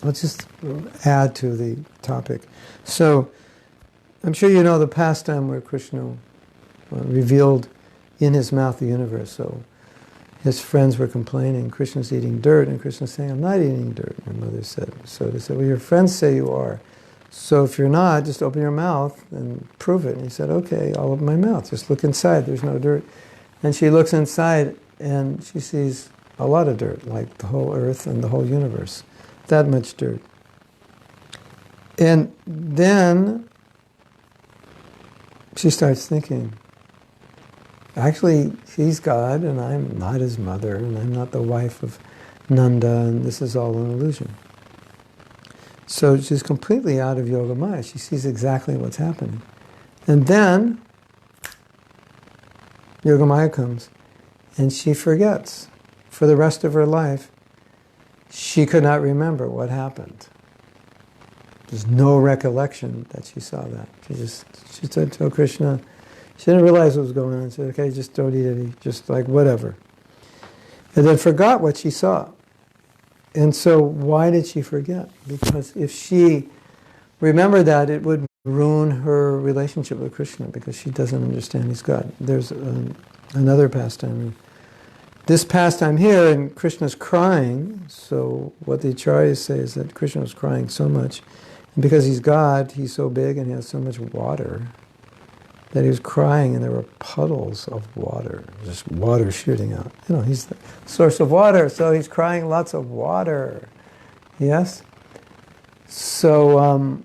let's just add to the topic. So, I'm sure you know the pastime where Krishna revealed in his mouth the universe. So his friends were complaining, Krishna's eating dirt, and Krishna's saying, "I'm not eating dirt." My mother said. So they said, "Well, your friends say you are. So if you're not, just open your mouth and prove it." And he said, "Okay, I'll open my mouth. Just look inside. There's no dirt." And she looks inside, and she sees a lot of dirt, like the whole earth and the whole universe. That much dirt. And then she starts thinking, actually, he's God, and I'm not his mother, and I'm not the wife of Nanda, and this is all an illusion. So she's completely out of Yoga Maya. She sees exactly what's happening. And then Yoga Maya comes, and she forgets. For the rest of her life, she could not remember what happened. There's no recollection that she saw that. She said to Krishna, she didn't realize what was going on. She said, "Okay, just don't eat any, just like whatever." And then forgot what she saw. And so why did she forget? Because if she remembered that, it would ruin her relationship with Krishna because she doesn't understand he's God. There's another pastime. This pastime here, and Krishna's crying, so what the acharyas say is that Krishna was crying so much, and because he's God, he's so big and he has so much water, that he was crying and there were puddles of water, just water shooting out. He's the source of water, so he's crying lots of water. Yes? So,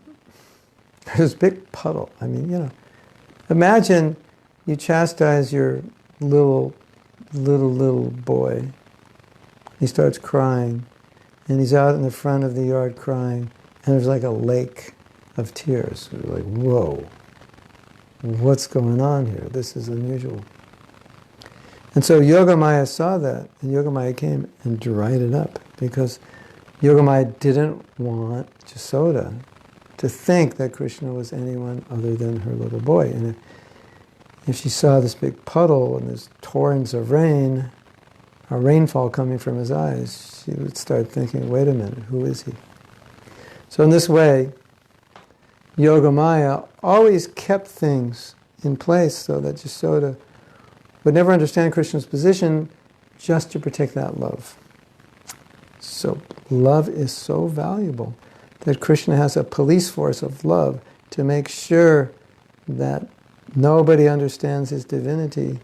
there's a big puddle. Imagine you chastise your little boy. He starts crying, and he's out in the front of the yard crying, and there's like a lake of tears. We're like, whoa, what's going on here? This is unusual. And so Yoga Maya saw that, and Yoga Maya came and dried it up, because Yoga Maya didn't want Yasoda to think that Krishna was anyone other than her little boy. And if she saw this big puddle and there's torrents of rain, a rainfall coming from his eyes, she would start thinking, wait a minute, who is he? So in this way, Yogamaya always kept things in place so that Yasoda would never understand Krishna's position just to protect that love. So love is so valuable that Krishna has a police force of love to make sure that nobody understands his divinity,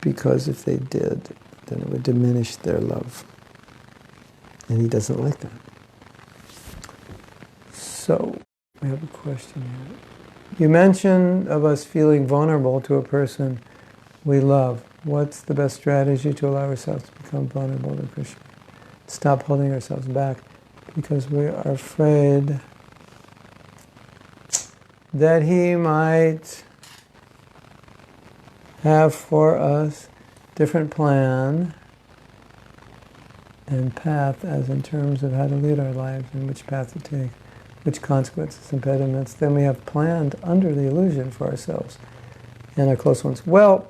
because if they did, then it would diminish their love. And he doesn't like that. So, we have a question here. You mentioned of us feeling vulnerable to a person we love. What's the best strategy to allow ourselves to become vulnerable to Krishna? Stop holding ourselves back because we are afraid that he might have for us different plan and path, as in terms of how to lead our lives and which path to take, which consequences, impediments, then we have planned under the illusion for ourselves and our close ones. Well,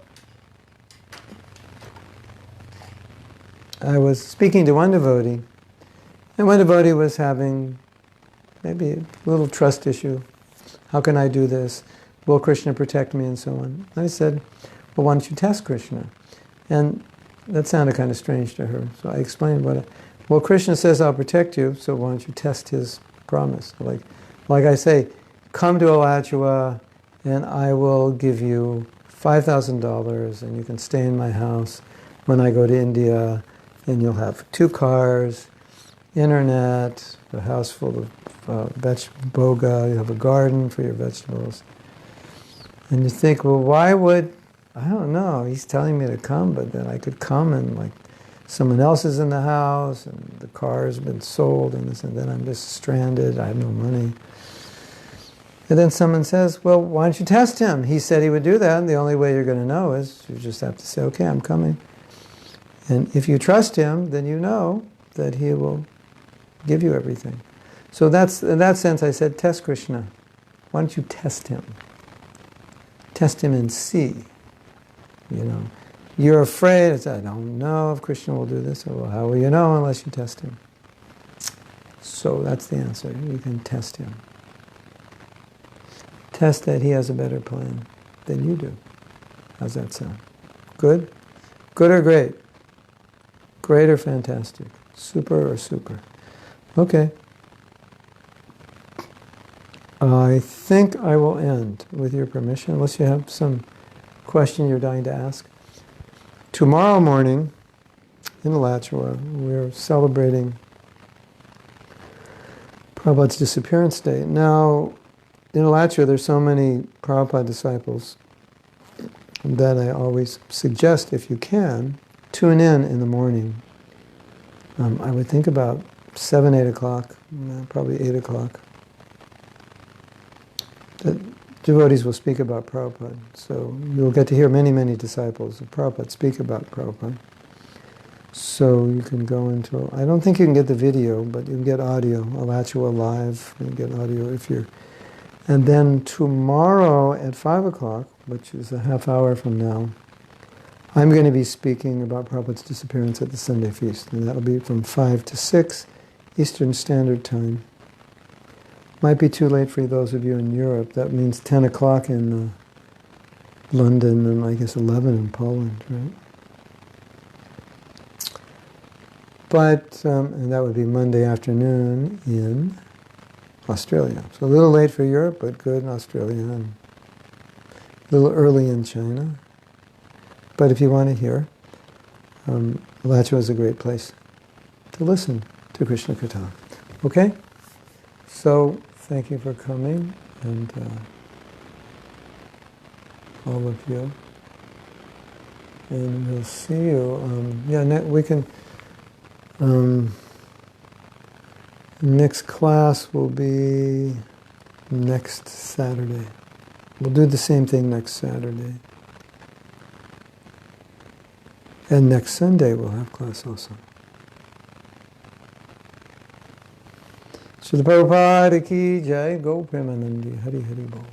I was speaking to one devotee, and one devotee was having maybe a little trust issue. How can I do this? Will Krishna protect me? And so on. I said, well, why don't you test Krishna? And that sounded kind of strange to her. So I explained well, Krishna says I'll protect you, so why don't you test his promise? Like I say, come to Alachua and I will give you $5,000 and you can stay in my house when I go to India, and you'll have 2 cars, internet, a house full of boga, you have a garden for your vegetables. And you think, well, why would, I don't know, he's telling me to come, but then I could come and like someone else is in the house and the car has been sold and this, and then I'm just stranded, I have no money. And then someone says, well, why don't you test him? He said he would do that, and the only way you're going to know is you just have to say, okay, I'm coming. And if you trust him, then you know that he will give you everything. So that's, in that sense, I said, test Krishna. Why don't you test him? Test him and see. You know, you're afraid. I said, I don't know if Krishna will do this. Well, how will you know unless you test him? So that's the answer. You can test him. Test that he has a better plan than you do. How's that sound? Good? Good or great? Great or fantastic? Super or super? Okay. I think I will end with your permission, unless you have some question you're dying to ask. Tomorrow morning in Alachua, we're celebrating Prabhupada's disappearance day. Now, in Alachua, there's so many Prabhupada disciples that I always suggest, if you can, tune in the morning. I would think about 7, 8 o'clock, probably 8 o'clock. The devotees will speak about Prabhupada. So you'll get to hear many, many disciples of Prabhupada speak about Prabhupada. So you can go into, I don't think you can get the video, but you can get audio, Alachua Live, you can get audio if you're, and then tomorrow at 5 o'clock, which is a half hour from now, I'm going to be speaking about Prabhupada's disappearance at the Sunday feast, and that'll be from 5 to 6 Eastern Standard Time. Might be too late for those of you in Europe. That means 10 o'clock in London and I guess 11 in Poland, right? But, and that would be Monday afternoon in Australia. So a little late for Europe, but good in Australia, and a little early in China. But if you want to hear, Alachua is a great place to listen to Krishna Katha. Okay? So, thank you for coming, and all of you. And we'll see you. We can. Next class will be next Saturday. We'll do the same thing next Saturday. And next Sunday we'll have class also. Srila Prabhupada ki jai, go Premanandi, Hari Hari Bol.